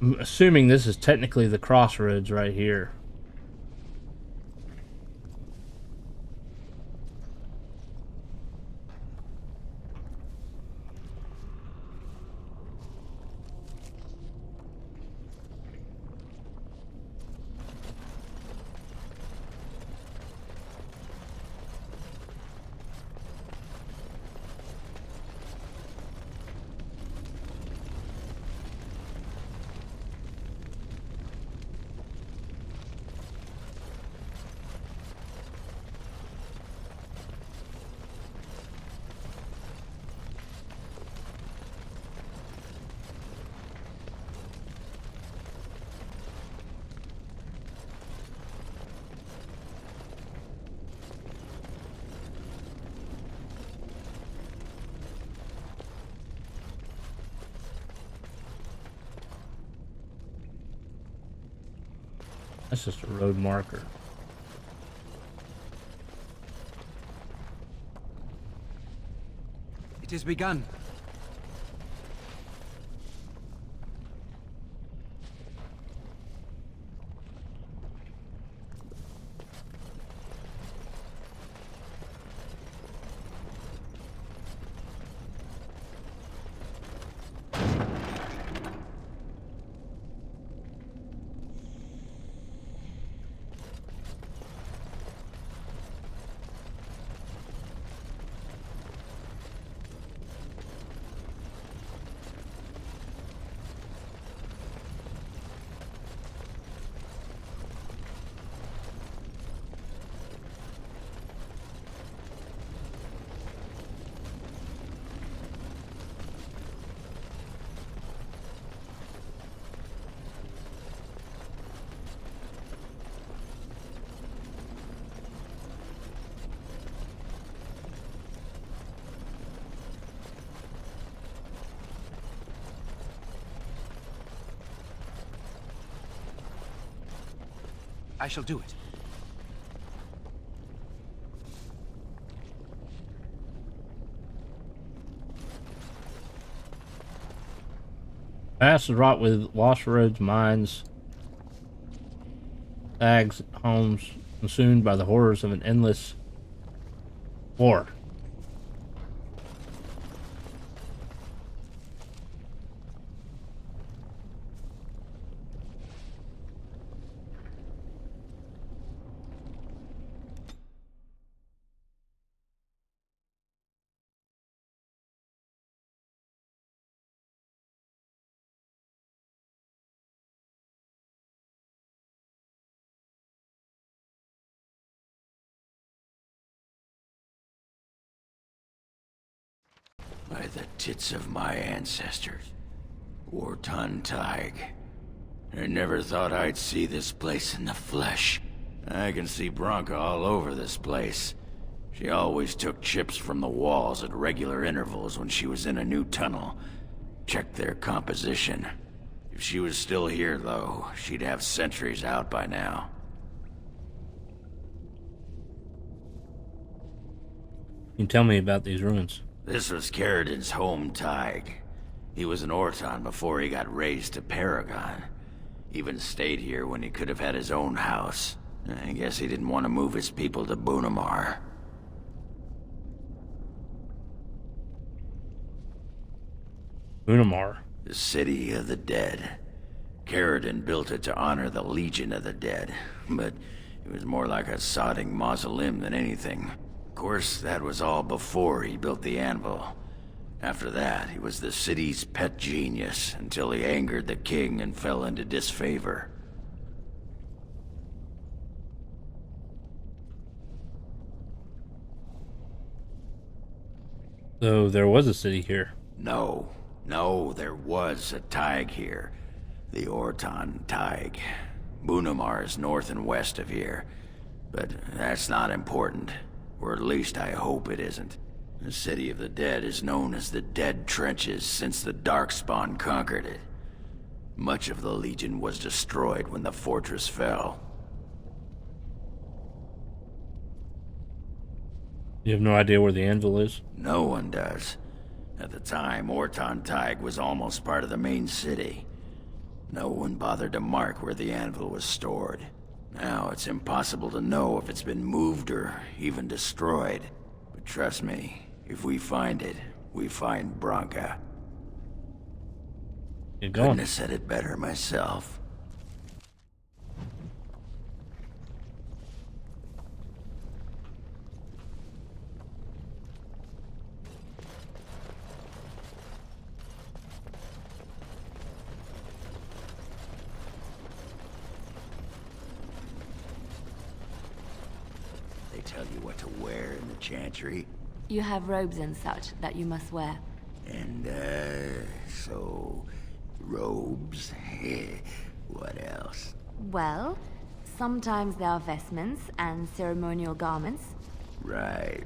I'm assuming this is technically the crossroads right here. That's just a road marker. It is begun. I shall do it. Past is wrought with lost roads, mines, tags, homes, consumed by the horrors of an endless war. By the tits of my ancestors. Wartan Tig. I never thought I'd see this place in the flesh. I can see Branka all over this place. She always took chips from the walls at regular intervals when she was in a new tunnel. Check their composition. If she was still here, though, she'd have sentries out by now. Can you tell me about these ruins? This was Caridin's home, Tig. He was an Orton before he got raised to Paragon. Even stayed here when he could have had his own house. I guess he didn't want to move his people to Bunamar. Bunamar. The city of the dead. Caridin built it to honor the Legion of the Dead, but it was more like a sodding mausoleum than anything. Of course, that was all before he built the anvil. After that, he was the city's pet genius until he angered the king and fell into disfavor. So there was a city here. No, there was a Tig here. The Orton Tig. Bunamar is north and west of here. But that's not important. Or at least I hope it isn't. The City of the Dead is known as the Dead Trenches since the Darkspawn conquered it. Much of the Legion was destroyed when the fortress fell. You have no idea where the anvil is? No one does. At the time, Orton Tig was almost part of the main city. No one bothered to mark where the anvil was stored. Now it's impossible to know if it's been moved or even destroyed. But trust me, if we find it, we find Branka. You're going. Couldn't have said it better myself. They tell you what to wear in the Chantry. You have robes and such that you must wear. And, so... robes? What else? Well, sometimes there are vestments and ceremonial garments. Right.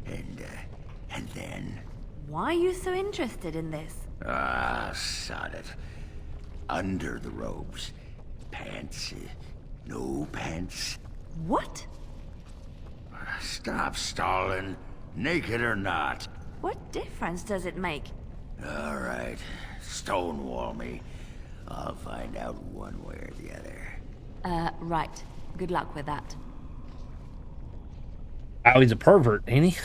And then? Why are you so interested in this? Ah, sod it. Under the robes. Pants. No pants. What? Stop stalling. Naked or not. What difference does it make? All right, stonewall me. I'll find out one way or the other. Right. Good luck with that. Oh, he's a pervert, ain't he?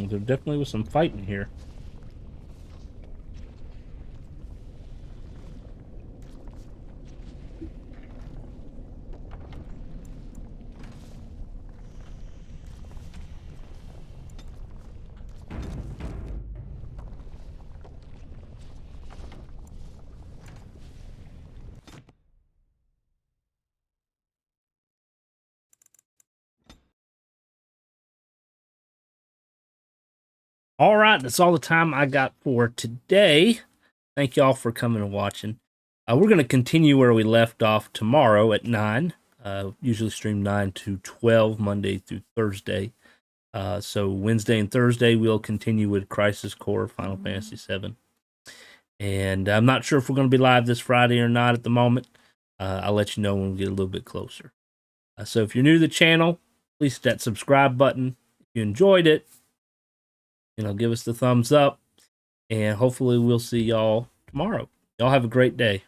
There definitely was some fighting here. All right, that's all the time I got for today. Thank y'all for coming and watching. We're going to continue where we left off tomorrow at 9. Usually stream 9 to 12, Monday through Thursday. So Wednesday and Thursday, we'll continue with Crisis Core, Final Fantasy VII. And I'm not sure if we're going to be live this Friday or not at the moment. I'll let you know when we get a little bit closer. So if you're new to the channel, please hit that subscribe button. If you enjoyed it, give us the thumbs up, and hopefully we'll see y'all tomorrow. Y'all have a great day.